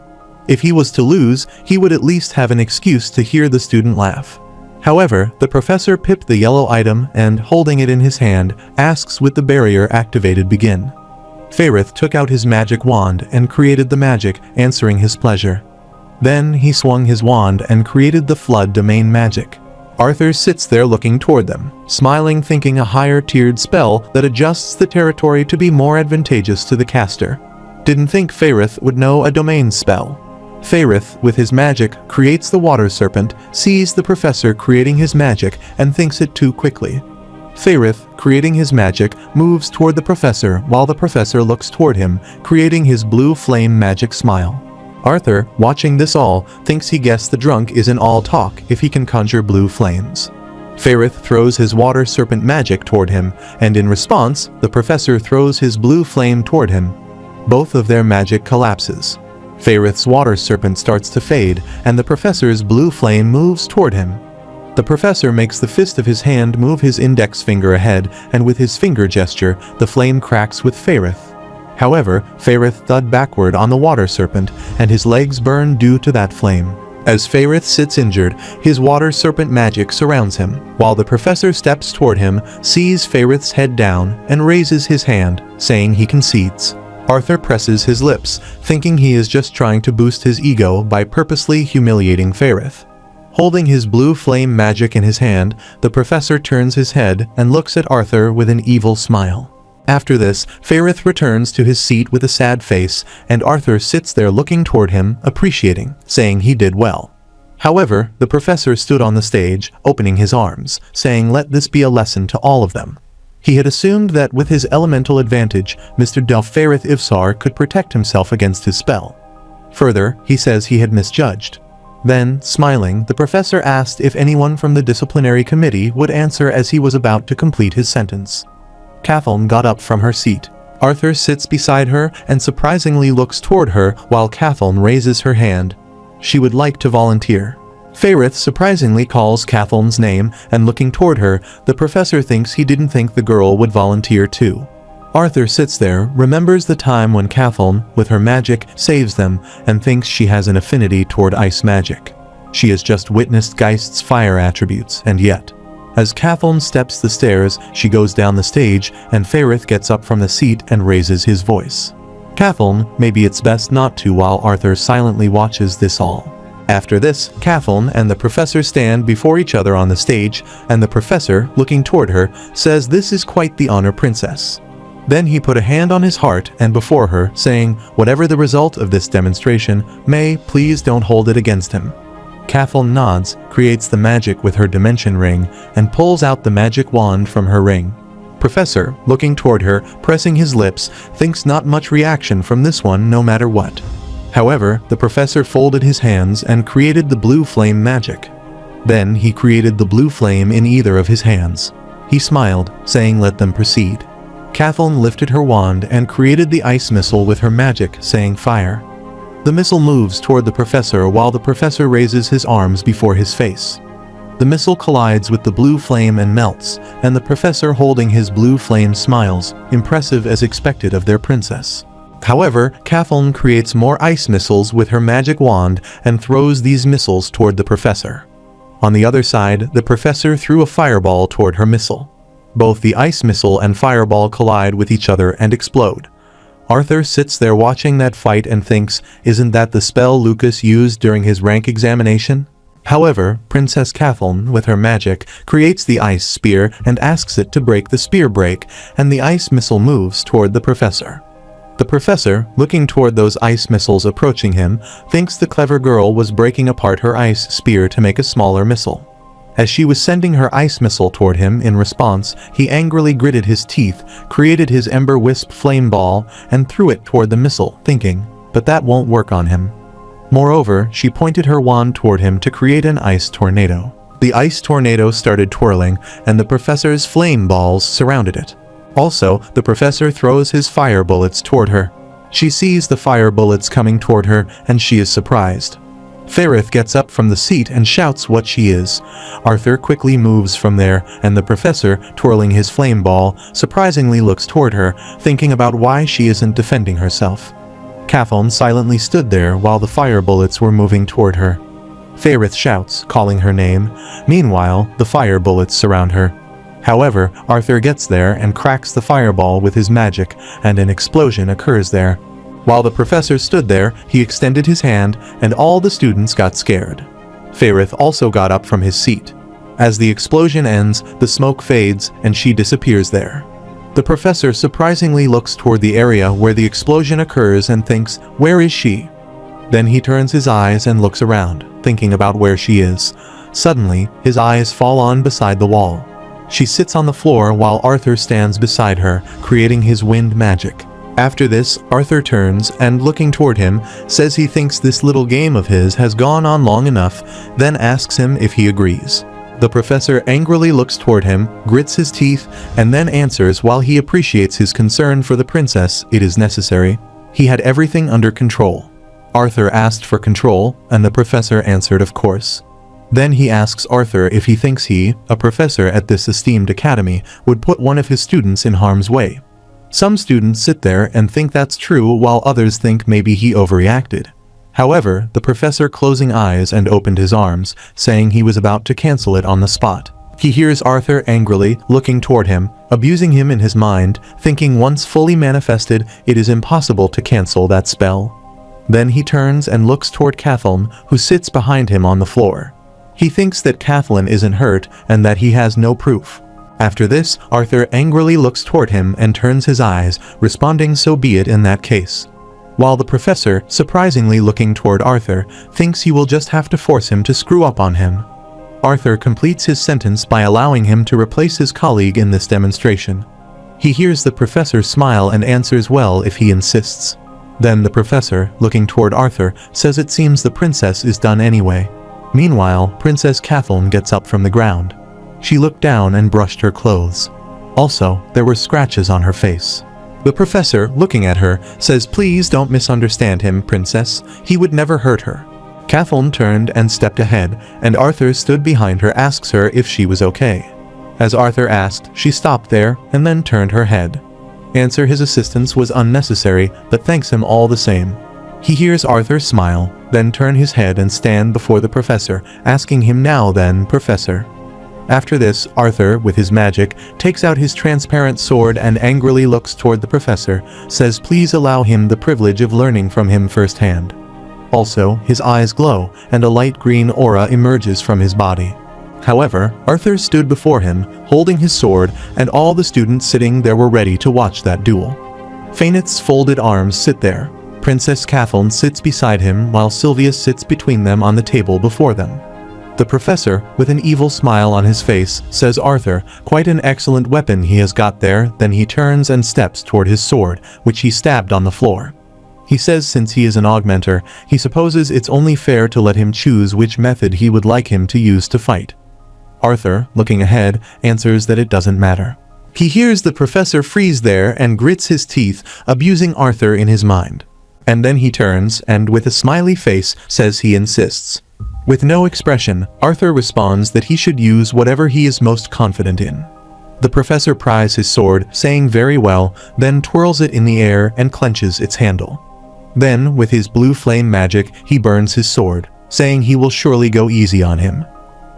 if he was to lose, he would at least have an excuse to hear the student laugh. However, the professor pipped the yellow item and, holding it in his hand, asks with the barrier activated begin. Fairith took out his magic wand and created the magic, answering his pleasure. Then he swung his wand and created the flood domain magic. Arthur sits there looking toward them, smiling, thinking a higher tiered spell that adjusts the territory to be more advantageous to the caster. Didn't think Fairith would know a domain spell. Fairith, with his magic, creates the water serpent, sees the professor creating his magic, and thinks it too quickly. Fairith, creating his magic, moves toward the professor while the professor looks toward him, creating his blue flame magic smile. Arthur, watching this all, thinks he guessed the drunk is in all talk if he can conjure blue flames. Fairith throws his water serpent magic toward him, and in response, the professor throws his blue flame toward him. Both of their magic collapses. Fairith's water serpent starts to fade, and the professor's blue flame moves toward him. The professor makes the fist of his hand move his index finger ahead, and with his finger gesture, the flame cracks with Fairith. However, Fairith thud backward on the water serpent, and his legs burn due to that flame. As Fairith sits injured, his water serpent magic surrounds him, while the professor steps toward him, sees Fairith's head down, and raises his hand, saying he concedes. Arthur presses his lips, thinking he is just trying to boost his ego by purposely humiliating Fairith. Holding his blue flame magic in his hand, the professor turns his head and looks at Arthur with an evil smile. After this, Fairith returns to his seat with a sad face, and Arthur sits there looking toward him, appreciating, saying he did well. However, the professor stood on the stage, opening his arms, saying let this be a lesson to all of them. He had assumed that with his elemental advantage, Mr. Fairith Ivsar could protect himself against his spell. Further, he says he had misjudged. Then, smiling, the professor asked if anyone from the disciplinary committee would answer as he was about to complete his sentence. Cathelm got up from her seat. Arthur sits beside her and surprisingly looks toward her while Cathelm raises her hand. She would like to volunteer. Fairith surprisingly calls Cathelm's name, and looking toward her, the professor thinks he didn't think the girl would volunteer too. Arthur sits there, remembers the time when Cathelm, with her magic, saves them, and thinks she has an affinity toward ice magic. She has just witnessed Geist's fire attributes, and yet. As Cathelm steps the stairs, she goes down the stage, and Fairith gets up from the seat and raises his voice. Kathleen, maybe it's best not to, while Arthur silently watches this all. After this, Kathleen and the professor stand before each other on the stage, and the professor, looking toward her, says this is quite the honor, princess. Then he put a hand on his heart and before her, saying, whatever the result of this demonstration, may, please don't hold it against him. Kathleen nods, creates the magic with her dimension ring, and pulls out the magic wand from her ring. Professor, looking toward her, pressing his lips, thinks not much reaction from this one no matter what. However, the professor folded his hands and created the blue flame magic. Then he created the blue flame in either of his hands. He smiled, saying let them proceed. Kathleen lifted her wand and created the ice missile with her magic, saying fire. The missile moves toward the professor while the professor raises his arms before his face. The missile collides with the blue flame and melts, and the professor holding his blue flame smiles, impressive as expected of their princess. However, Kathleen creates more ice missiles with her magic wand and throws these missiles toward the professor. On the other side, the professor threw a fireball toward her missile. Both the ice missile and fireball collide with each other and explode. Arthur sits there watching that fight and thinks, isn't that the spell Lucas used during his rank examination? However, Princess Kathleen, with her magic, creates the ice spear and asks it to break the spear break, and the ice missile moves toward the professor. The professor, looking toward those ice missiles approaching him, thinks the clever girl was breaking apart her ice spear to make a smaller missile. As she was sending her ice missile toward him in response, he angrily gritted his teeth, created his ember wisp flame ball, and threw it toward the missile, thinking, but that won't work on him. Moreover, she pointed her wand toward him to create an ice tornado. The ice tornado started twirling, and the professor's flame balls surrounded it. Also, the professor throws his fire bullets toward her. She sees the fire bullets coming toward her, and she is surprised. Ferrith gets up from the seat and shouts what she is. Arthur quickly moves from there, and the professor, twirling his flame ball, surprisingly looks toward her, thinking about why she isn't defending herself. Kathleen silently stood there while the fire bullets were moving toward her. Ferrith shouts, calling her name. Meanwhile, the fire bullets surround her. However, Arthur gets there and cracks the fireball with his magic, and an explosion occurs there. While the professor stood there, he extended his hand, and all the students got scared. Ferrith also got up from his seat. As the explosion ends, the smoke fades, and she disappears there. The professor surprisingly looks toward the area where the explosion occurs and thinks, where is she? Then he turns his eyes and looks around, thinking about where she is. Suddenly, his eyes fall on beside the wall. She sits on the floor while Arthur stands beside her, creating his wind magic. After this, Arthur turns and, looking toward him, says he thinks this little game of his has gone on long enough, then asks him if he agrees. The professor angrily looks toward him, grits his teeth, and then answers while he appreciates his concern for the princess, it is necessary. He had everything under control. Arthur asked for control, and the professor answered of course. Then he asks Arthur if he thinks he, a professor at this esteemed academy, would put one of his students in harm's way. Some students sit there and think that's true while others think maybe he overreacted. However, the professor closing eyes and opened his arms, saying he was about to cancel it on the spot. He hears Arthur angrily, looking toward him, abusing him in his mind, thinking once fully manifested, it is impossible to cancel that spell. Then he turns and looks toward Kathleen, who sits behind him on the floor. He thinks that Kathleen isn't hurt and that he has no proof. After this, Arthur angrily looks toward him and turns his eyes, responding so be it in that case. While the professor, surprisingly looking toward Arthur, thinks he will just have to force him to screw up on him. Arthur completes his sentence by allowing him to replace his colleague in this demonstration. He hears the professor smile and answers well if he insists. Then the professor, looking toward Arthur, says it seems the princess is done anyway. Meanwhile, Princess Kathleen gets up from the ground. She looked down and brushed her clothes. Also, there were scratches on her face. The professor, looking at her, says please don't misunderstand him, princess. He would never hurt her. Kathleen turned and stepped ahead, and Arthur stood behind her, asks her if she was okay. As Arthur asked, she stopped there and then turned her head. Answer his assistance was unnecessary, but thanks him all the same. He hears Arthur smile, then turn his head and stand before the professor, asking him now then, professor. After this, Arthur, with his magic, takes out his transparent sword and angrily looks toward the professor, says please allow him the privilege of learning from him firsthand. Also, his eyes glow, and a light green aura emerges from his body. However, Arthur stood before him, holding his sword, and all the students sitting there were ready to watch that duel. Fainith's folded arms sit there. Princess Kathleen sits beside him while Sylvius sits between them on the table before them. The professor, with an evil smile on his face, says Arthur, quite an excellent weapon he has got there, then he turns and steps toward his sword, which he stabbed on the floor. He says since he is an augmenter, he supposes it's only fair to let him choose which method he would like him to use to fight. Arthur, looking ahead, answers that it doesn't matter. He hears the professor freeze there and grits his teeth, abusing Arthur in his mind. And then he turns and, with a smiley face, says he insists. With no expression, Arthur responds that he should use whatever he is most confident in. The professor pries his sword, saying very well, then twirls it in the air and clenches its handle. Then, with his blue flame magic, he burns his sword, saying he will surely go easy on him.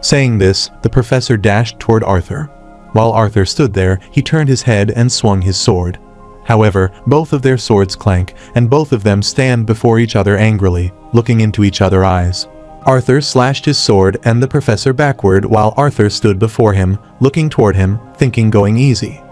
Saying this, the professor dashed toward Arthur. While Arthur stood there, he turned his head and swung his sword. However, both of their swords clank, and both of them stand before each other angrily, looking into each other's eyes. Arthur slashed his sword and the professor backward while Arthur stood before him, looking toward him, thinking going easy.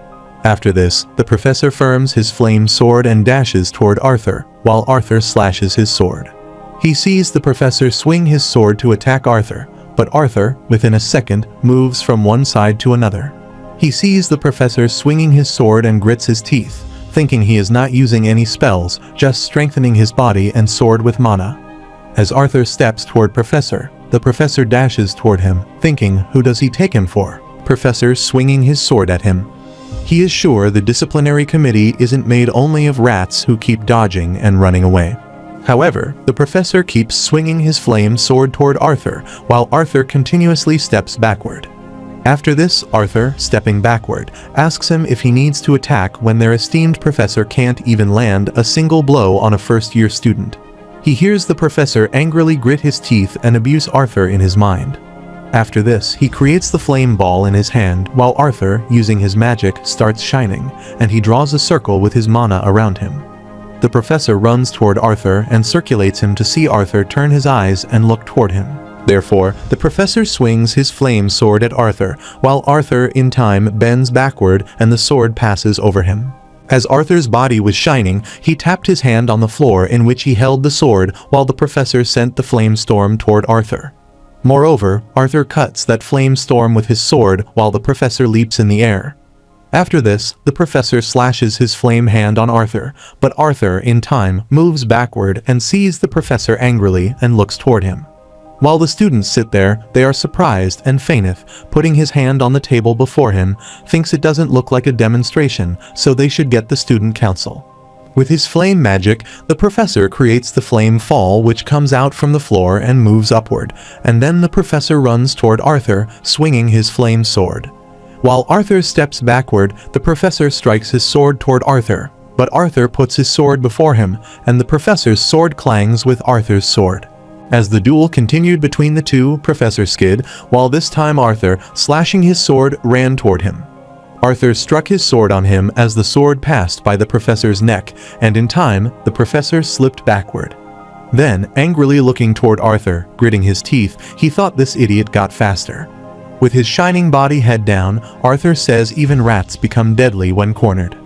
After this, the professor firms his flame sword and dashes toward Arthur, while Arthur slashes his sword. He sees the professor swing his sword to attack Arthur, but Arthur, within a second, moves from one side to another. He sees the professor swinging his sword and grits his teeth, thinking he is not using any spells, just strengthening his body and sword with mana. As Arthur steps toward Professor, the professor dashes toward him, thinking, who does he take him for? Professor swinging his sword at him. He is sure the disciplinary committee isn't made only of rats who keep dodging and running away. However, the professor keeps swinging his flame sword toward Arthur, while Arthur continuously steps backward. After this, Arthur, stepping backward, asks him if he needs to attack when their esteemed professor can't even land a single blow on a first-year student. He hears the professor angrily grit his teeth and abuse Arthur in his mind. After this, he creates the flame ball in his hand while Arthur, using his magic, starts shining, and he draws a circle with his mana around him. The professor runs toward Arthur and circulates him to see Arthur turn his eyes and look toward him. Therefore, the professor swings his flame sword at Arthur, while Arthur, in time, bends backward and the sword passes over him. As Arthur's body was shining, he tapped his hand on the floor in which he held the sword while the professor sent the flame storm toward Arthur. Moreover, Arthur cuts that flame storm with his sword while the professor leaps in the air. After this, the professor slashes his flame hand on Arthur, but Arthur, in time, moves backward and sees the professor angrily and looks toward him. While the students sit there, they are surprised, and Fainith, putting his hand on the table before him, thinks it doesn't look like a demonstration, so they should get the student council. With his flame magic, the professor creates the flame fall which comes out from the floor and moves upward, and then the professor runs toward Arthur, swinging his flame sword. While Arthur steps backward, the professor strikes his sword toward Arthur, but Arthur puts his sword before him, and the professor's sword clangs with Arthur's sword. As the duel continued between the two, Professor skid, while this time Arthur, slashing his sword, ran toward him. Arthur struck his sword on him as the sword passed by the professor's neck, and in time, the professor slipped backward. Then, angrily looking toward Arthur, gritting his teeth, he thought this idiot got faster. With his shining body head down, Arthur says even rats become deadly when cornered.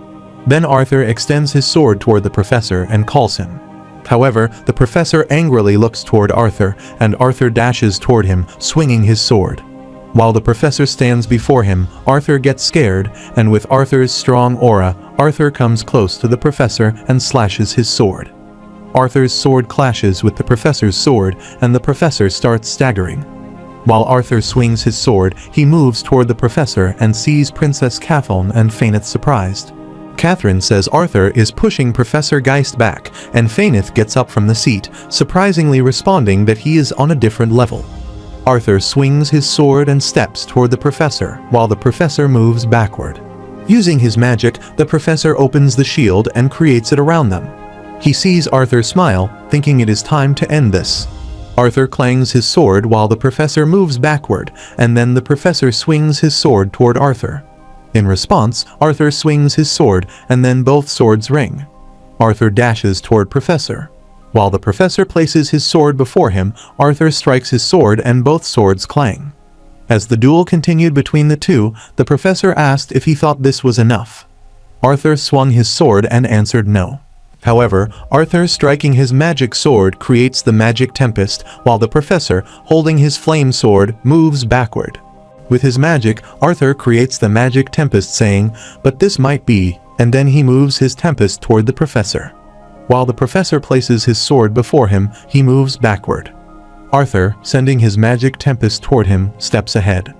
Then Arthur extends his sword toward the professor and calls him. However, the professor angrily looks toward Arthur, and Arthur dashes toward him, swinging his sword. While the professor stands before him, Arthur gets scared, and with Arthur's strong aura, Arthur comes close to the professor and slashes his sword. Arthur's sword clashes with the professor's sword, and the professor starts staggering. While Arthur swings his sword, he moves toward the professor and sees Princess Kathleen and Fainith surprised. Catherine says Arthur is pushing Professor Geist back, and Fainith gets up from the seat, surprisingly responding that he is on a different level. Arthur swings his sword and steps toward the professor, while the professor moves backward. Using his magic, the professor opens the shield and creates it around them. He sees Arthur smile, thinking it is time to end this. Arthur clangs his sword while the professor moves backward, and then the professor swings his sword toward Arthur. In response, Arthur swings his sword, and then both swords ring. Arthur dashes toward Professor. While the professor places his sword before him, Arthur strikes his sword and both swords clang. As the duel continued between the two, the professor asked if he thought this was enough. Arthur swung his sword and answered no. However, Arthur striking his magic sword creates the magic tempest, while the professor, holding his flame sword, moves backward. With his magic, Arthur creates the magic tempest saying, "But this might be," and then he moves his tempest toward the professor. While the professor places his sword before him, he moves backward. Arthur, sending his magic tempest toward him, steps ahead.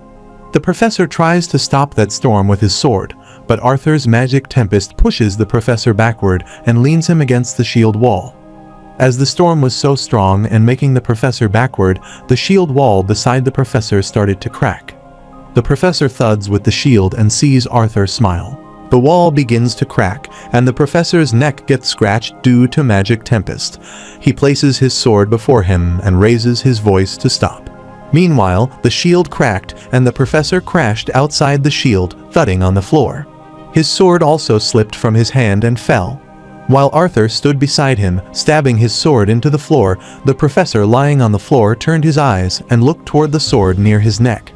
The professor tries to stop that storm with his sword, but Arthur's magic tempest pushes the professor backward and leans him against the shield wall. As the storm was so strong and making the professor backward, the shield wall beside the professor started to crack. The professor thuds with the shield and sees Arthur smile. The wall begins to crack, and the professor's neck gets scratched due to magic tempest. He places his sword before him and raises his voice to stop. Meanwhile, the shield cracked, and the professor crashed outside the shield, thudding on the floor. His sword also slipped from his hand and fell. While Arthur stood beside him, stabbing his sword into the floor, the professor lying on the floor turned his eyes and looked toward the sword near his neck.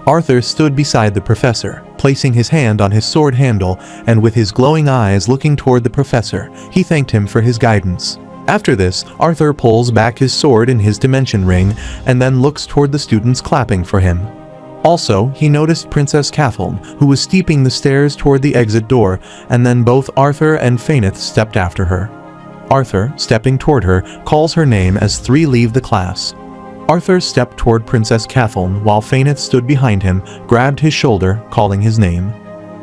Arthur stood beside the professor, placing his hand on his sword handle, and with his glowing eyes looking toward the professor, he thanked him for his guidance. After this, Arthur pulls back his sword in his dimension ring, and then looks toward the students clapping for him. Also, he noticed Princess Kathleen, who was steeping the stairs toward the exit door, and then both Arthur and Faineth stepped after her. Arthur, stepping toward her, calls her name as three leave the class. Arthur stepped toward Princess Kathleen while Faineth stood behind him, grabbed his shoulder, calling his name.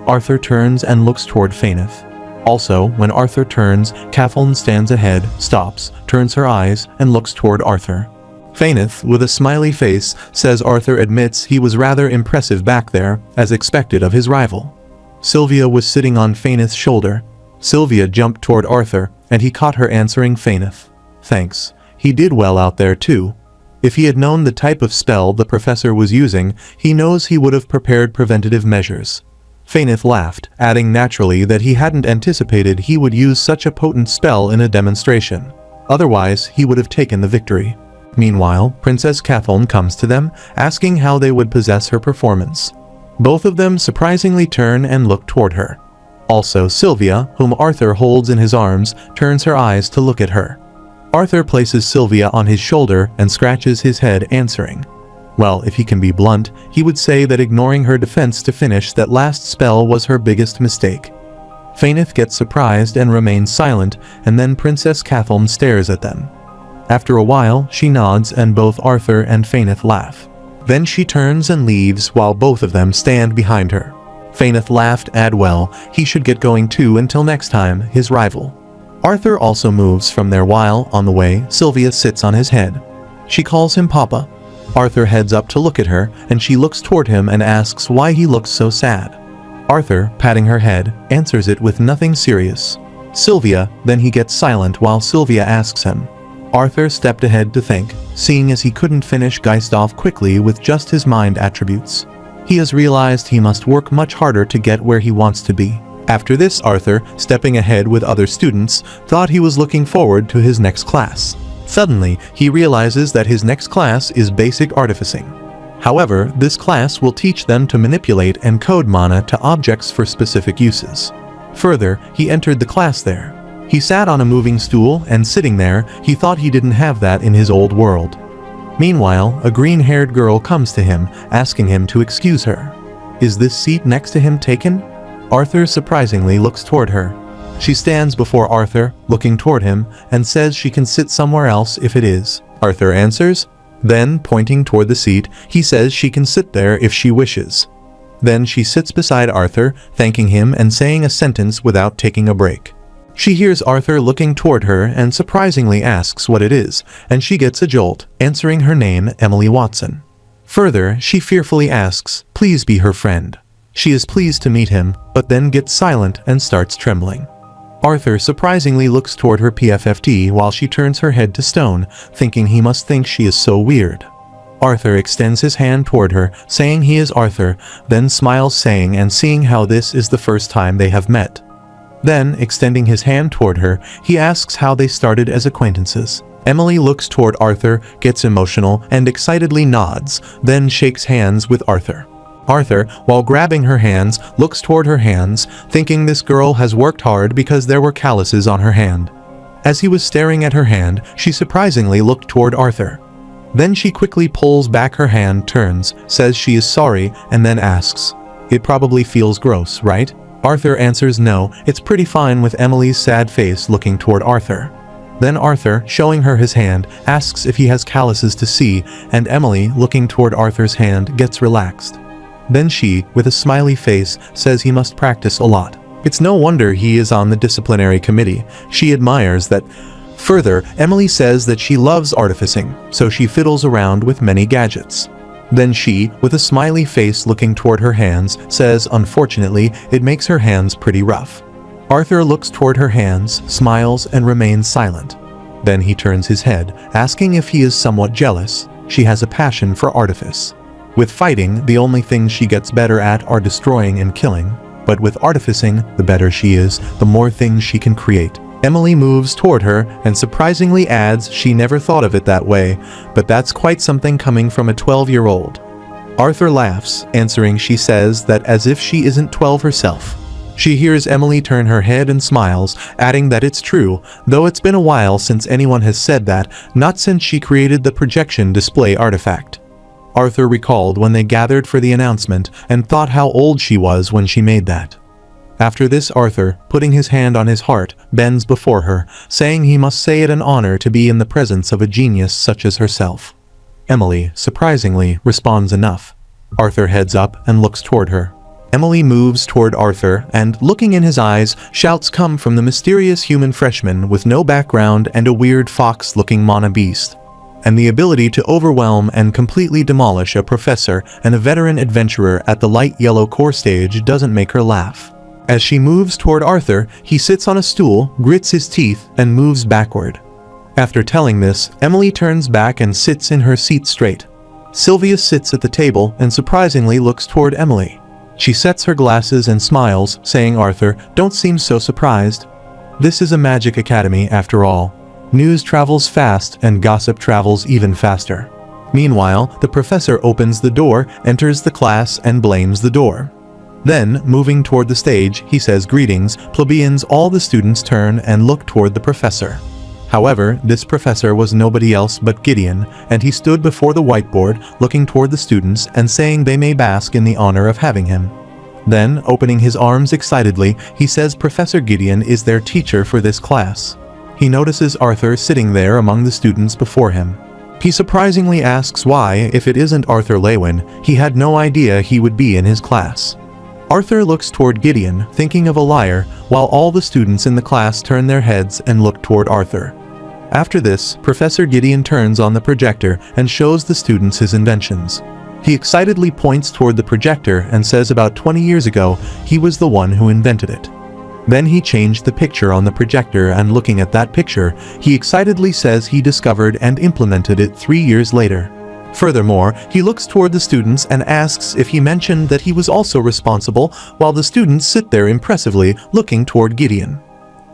Arthur turns and looks toward Faineth. Also, when Arthur turns, Kathleen stands ahead, stops, turns her eyes, and looks toward Arthur. Faineth, with a smiley face, says Arthur admits he was rather impressive back there, as expected of his rival. Sylvia was sitting on Faineth's shoulder. Sylvia jumped toward Arthur, and he caught her answering Faineth. "Thanks. He did well out there too." If he had known the type of spell the professor was using, he knows he would have prepared preventative measures. Faineth laughed, adding naturally that he hadn't anticipated he would use such a potent spell in a demonstration. Otherwise, he would have taken the victory. Meanwhile, Princess Kathleen comes to them, asking how they would possess her performance. Both of them surprisingly turn and look toward her. Also, Sylvia, whom Arthur holds in his arms, turns her eyes to look at her. Arthur places Sylvia on his shoulder and scratches his head, answering. Well, if he can be blunt, he would say that ignoring her defense to finish that last spell was her biggest mistake. Faineth gets surprised and remains silent, and then Princess Kathleen stares at them. After a while, she nods and both Arthur and Faineth laugh. Then she turns and leaves while both of them stand behind her. Faineth laughed, well, he should get going too until next time, his rival. Arthur also moves from there while, on the way, Sylvia sits on his head. She calls him Papa. Arthur heads up to look at her, and she looks toward him and asks why he looks so sad. Arthur, patting her head, answers it with nothing serious. Sylvia, then he gets silent while Sylvia asks him. Arthur stepped ahead to think, seeing as he couldn't finish Geist off quickly with just his mind attributes. He has realized he must work much harder to get where he wants to be. After this, Arthur, stepping ahead with other students, thought he was looking forward to his next class. Suddenly, he realizes that his next class is basic artificing. However, this class will teach them to manipulate and code mana to objects for specific uses. Further, he entered the class there. He sat on a moving stool, and sitting there, he thought he didn't have that in his old world. Meanwhile, a green-haired girl comes to him, asking him to excuse her. Is this seat next to him taken? Arthur surprisingly looks toward her. She stands before Arthur, looking toward him, and says she can sit somewhere else if it is. Arthur answers. Then, pointing toward the seat, he says she can sit there if she wishes. Then she sits beside Arthur, thanking him and saying a sentence without taking a break. She hears Arthur looking toward her and surprisingly asks what it is, and she gets a jolt, answering her name Emily Watson. Further, she fearfully asks, please be her friend. She is pleased to meet him, but then gets silent and starts trembling. Arthur surprisingly looks toward her PFFT while she turns her head to stone, thinking he must think she is so weird. Arthur extends his hand toward her, saying he is Arthur, then smiles saying and seeing how this is the first time they have met. Then, extending his hand toward her, he asks how they started as acquaintances. Emily looks toward Arthur, gets emotional, and excitedly nods, then shakes hands with Arthur. Arthur, while grabbing her hands, looks toward her hands, thinking this girl has worked hard because there were calluses on her hand. As he was staring at her hand, she surprisingly looked toward Arthur. Then she quickly pulls back her hand, turns, says she is sorry, and then asks, "It probably feels gross, right?" Arthur answers no, it's pretty fine, with Emily's sad face looking toward Arthur. Then Arthur, showing her his hand, asks if he has calluses to see, and Emily, looking toward Arthur's hand, gets relaxed. Then she, with a smiley face, says he must practice a lot. It's no wonder he is on the disciplinary committee. She admires that. Further, Emily says that she loves artificing, so she fiddles around with many gadgets. Then she, with a smiley face looking toward her hands, says unfortunately it makes her hands pretty rough. Arthur looks toward her hands, smiles, and remains silent. Then he turns his head, asking if he is somewhat jealous. She has a passion for artifice. With fighting, the only things she gets better at are destroying and killing, but with artificing, the better she is, the more things she can create. Emily moves toward her and surprisingly adds she never thought of it that way, but that's quite something coming from a 12-year-old. Arthur laughs, answering she says that as if she isn't 12 herself. She hears Emily turn her head and smiles, adding that it's true, though it's been a while since anyone has said that, not since she created the projection display artifact. Arthur recalled when they gathered for the announcement and thought how old she was when she made that. After this, Arthur, putting his hand on his heart, bends before her, saying he must say it an honor to be in the presence of a genius such as herself. Emily, surprisingly, responds enough. Arthur heads up and looks toward her. Emily moves toward Arthur and, looking in his eyes, shouts come from the mysterious human freshman with no background and a weird fox-looking mana beast. And the ability to overwhelm and completely demolish a professor and a veteran adventurer at the light yellow core stage doesn't make her laugh. As she moves toward Arthur, he sits on a stool, grits his teeth, and moves backward. After telling this, Emily turns back and sits in her seat straight. Sylvia sits at the table and surprisingly looks toward Emily. She sets her glasses and smiles, saying, "Arthur, don't seem so surprised. This is a magic academy after all. News travels fast and gossip travels even faster." Meanwhile, the professor opens the door, enters the class, and blames the door. Then, moving toward the stage, he says, "Greetings, plebeians." All the students turn and look toward the professor. However, this professor was nobody else but Gideon, and he stood before the whiteboard, looking toward the students and saying they may bask in the honor of having him. Then, opening his arms excitedly, he says Professor Gideon is their teacher for this class. He notices Arthur sitting there among the students before him. He surprisingly asks why, if it isn't Arthur Lewin, he had no idea he would be in his class. Arthur looks toward Gideon, thinking of a liar, while all the students in the class turn their heads and look toward Arthur. After this, Professor Gideon turns on the projector and shows the students his inventions. He excitedly points toward the projector and says about 20 years ago, he was the one who invented it. Then he changed the picture on the projector, and looking at that picture, he excitedly says he discovered and implemented it 3 years later. Furthermore, he looks toward the students and asks if he mentioned that he was also responsible, while the students sit there impressively, looking toward Gideon.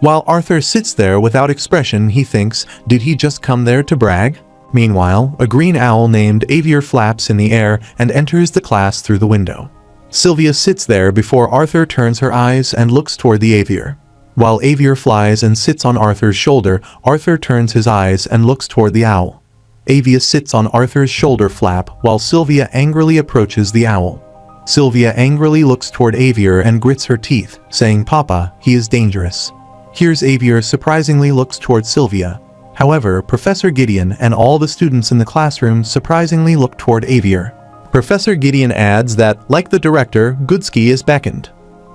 While Arthur sits there without expression, he thinks, did he just come there to brag? Meanwhile, a green owl named Avier flaps in the air and enters the class through the window. Sylvia sits there before Arthur turns her eyes and looks toward the Avier. While Avier flies and sits on Arthur's shoulder, Arthur turns his eyes and looks toward the owl. Avia sits on Arthur's shoulder flap while Sylvia angrily approaches the owl. Sylvia angrily looks toward Avier and grits her teeth, saying, "Papa, he is dangerous." Here's Avier surprisingly looks toward Sylvia. However, Professor Gideon and all the students in the classroom surprisingly look toward Avier. Professor Gideon adds that, like the director, Goodsky is beckoned.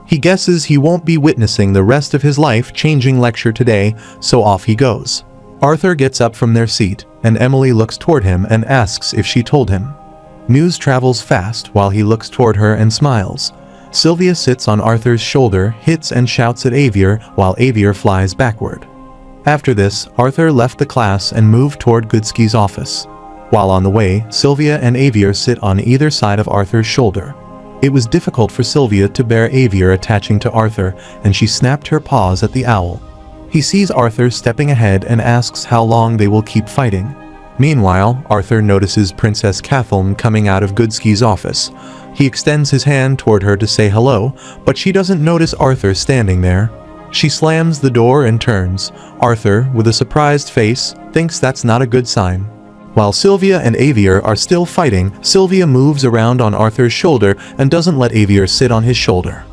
He guesses he won't be witnessing the rest of his life-changing lecture today, so off he goes. Arthur gets up from their seat, and Emily looks toward him and asks if she told him. News travels fast while he looks toward her and smiles. Sylvia sits on Arthur's shoulder, hits and shouts at Avier while Avier flies backward. After this, Arthur left the class and moved toward Goodsky's office. While on the way, Sylvia and Avier sit on either side of Arthur's shoulder. It was difficult for Sylvia to bear Avier attaching to Arthur, and she snapped her paws at the owl. He sees Arthur stepping ahead and asks how long they will keep fighting. Meanwhile, Arthur notices Princess Kathleen coming out of Goodsky's office. He extends his hand toward her to say hello, but she doesn't notice Arthur standing there. She slams the door and turns. Arthur, with a surprised face, thinks that's not a good sign. While Sylvia and Avier are still fighting, Sylvia moves around on Arthur's shoulder and doesn't let Avier sit on his shoulder.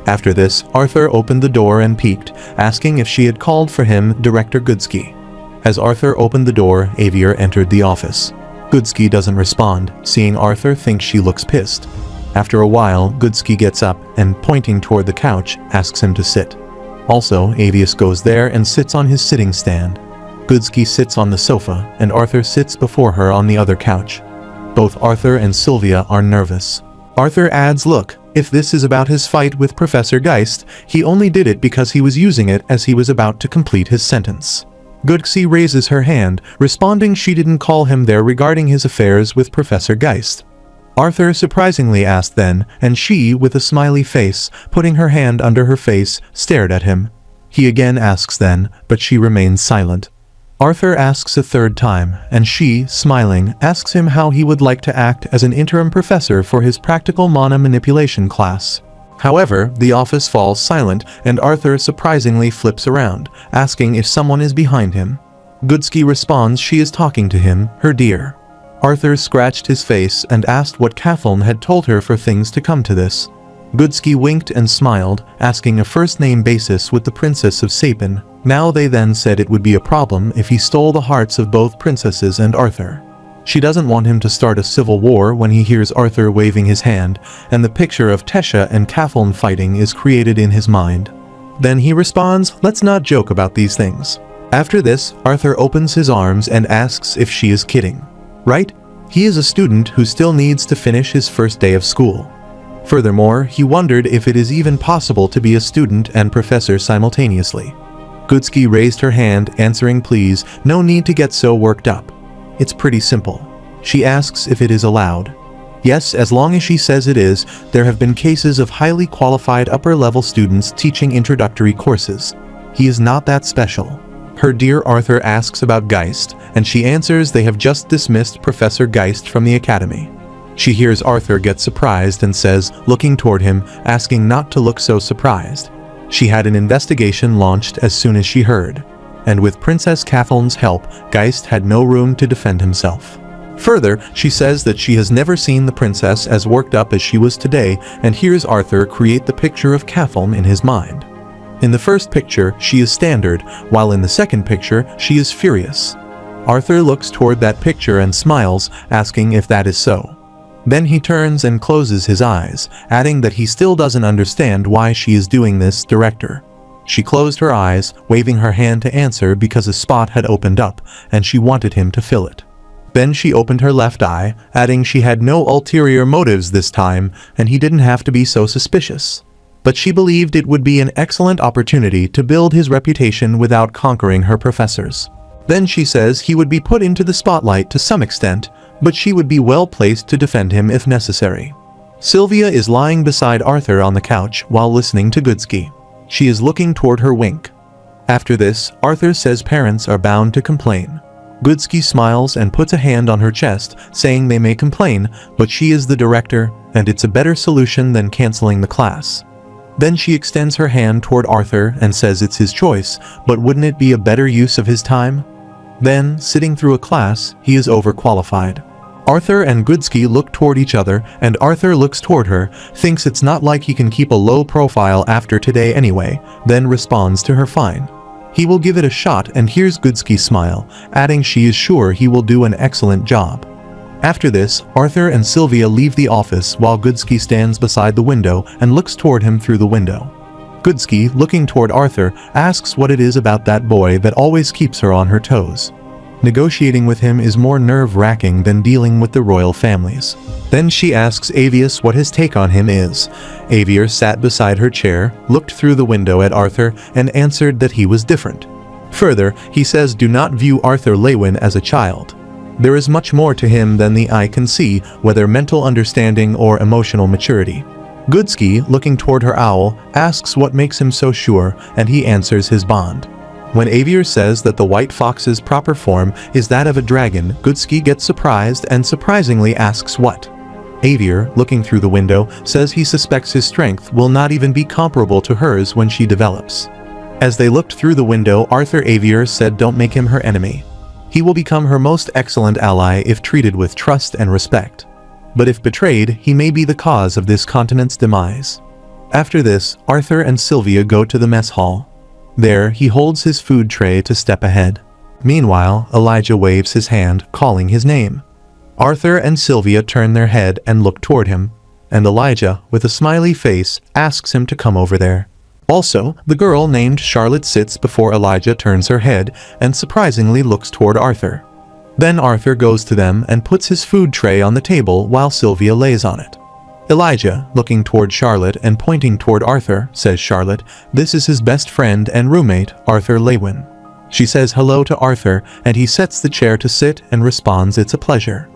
After this, Arthur opened the door and peeked, asking if she had called for him, Director Goodsky. As Arthur opened the door, Avier entered the office. Goodsky doesn't respond. Seeing Arthur, thinks she looks pissed. After a while, Goodsky gets up and, pointing toward the couch, asks him to sit. Also, Avius goes there and sits on his sitting stand. Goodsky sits on the sofa, and Arthur sits before her on the other couch. Both Arthur and Sylvia are nervous. Arthur adds, "Look, if this is about his fight with Professor Geist, he only did it because he was using it as he was about to complete his sentence." Goodsky raises her hand, responding she didn't call him there regarding his affairs with Professor Geist. Arthur surprisingly asked then, and she, with a smiley face, putting her hand under her face, stared at him. He again asks then, but she remains silent. Arthur asks a third time, and she, smiling, asks him how he would like to act as an interim professor for his practical mana manipulation class. However, the office falls silent, and Arthur surprisingly flips around, asking if someone is behind him. Goodsky responds she is talking to him, her dear. Arthur scratched his face and asked what Kathleen had told her for things to come to this. Goodsky winked and smiled, asking a first-name basis with the Princess of Sapin. Now they then said it would be a problem if he stole the hearts of both princesses and Arthur. She doesn't want him to start a civil war when he hears Arthur waving his hand, and the picture of Tesha and Kathleen fighting is created in his mind. Then he responds, "Let's not joke about these things." After this, Arthur opens his arms and asks if she is kidding. Right? He is a student who still needs to finish his first day of school. Furthermore, he wondered if it is even possible to be a student and professor simultaneously. Goodsky raised her hand, answering, "Please, no need to get so worked up. It's pretty simple." She asks if it is allowed. Yes, as long as she says it is. There have been cases of highly qualified upper-level students teaching introductory courses. He is not that special. Her dear Arthur asks about Geist, and she answers they have just dismissed Professor Geist from the academy. She hears Arthur get surprised and says, looking toward him, asking not to look so surprised. She had an investigation launched as soon as she heard, and with Princess Kathleen's help, Geist had no room to defend himself. Further, she says that she has never seen the princess as worked up as she was today, and hears Arthur create the picture of Kathleen in his mind. In the first picture, she is standard, while in the second picture, she is furious. Arthur looks toward that picture and smiles, asking if that is so. Then he turns and closes his eyes, adding that he still doesn't understand why she is doing this, Director. She closed her eyes, waving her hand to answer because a spot had opened up, and she wanted him to fill it. Then she opened her left eye, adding she had no ulterior motives this time, and he didn't have to be so suspicious. But she believed it would be an excellent opportunity to build his reputation without conquering her professors. Then she says he would be put into the spotlight to some extent, but she would be well placed to defend him if necessary. Sylvia is lying beside Arthur on the couch while listening to Goodsky. She is looking toward her wink. After this, Arthur says parents are bound to complain. Goodsky smiles and puts a hand on her chest, saying they may complain, but she is the director, and it's a better solution than canceling the class. Then she extends her hand toward Arthur and says it's his choice, but wouldn't it be a better use of his time? Then, sitting through a class, he is overqualified. Arthur and Goodsky look toward each other, and Arthur looks toward her, thinks it's not like he can keep a low profile after today anyway, then responds to her fine. He will give it a shot and hears Goodsky smile, adding she is sure he will do an excellent job. After this, Arthur and Sylvia leave the office while Goodsky stands beside the window and looks toward him through the window. Goodsky, looking toward Arthur, asks what it is about that boy that always keeps her on her toes. Negotiating with him is more nerve-wracking than dealing with the royal families. Then she asks Avius what his take on him is. Avier sat beside her chair, looked through the window at Arthur, and answered that he was different. Further, he says do not view Arthur Lewin as a child. There is much more to him than the eye can see, whether mental understanding or emotional maturity. Goodski, looking toward her owl, asks what makes him so sure, and he answers his bond. When Avier says that the white fox's proper form is that of a dragon, Goodski gets surprised and surprisingly asks what. Avier, looking through the window, says he suspects his strength will not even be comparable to hers when she develops. As they looked through the window, Arthur Avier said don't make him her enemy. He will become her most excellent ally if treated with trust and respect. But if betrayed, he may be the cause of this continent's demise. After this, Arthur and Sylvia go to the mess hall. There, he holds his food tray to step ahead. Meanwhile, Elijah waves his hand, calling his name. Arthur and Sylvia turn their head and look toward him, and Elijah, with a smiley face, asks him to come over there. Also, the girl named Charlotte sits before Elijah turns her head and surprisingly looks toward Arthur. Then Arthur goes to them and puts his food tray on the table while Sylvia lays on it. Elijah, looking toward Charlotte and pointing toward Arthur, says Charlotte, this is his best friend and roommate, Arthur Lewin. She says hello to Arthur, and he sets the chair to sit and responds it's a pleasure.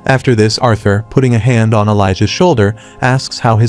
After this, Arthur, putting a hand on Elijah's shoulder, asks how his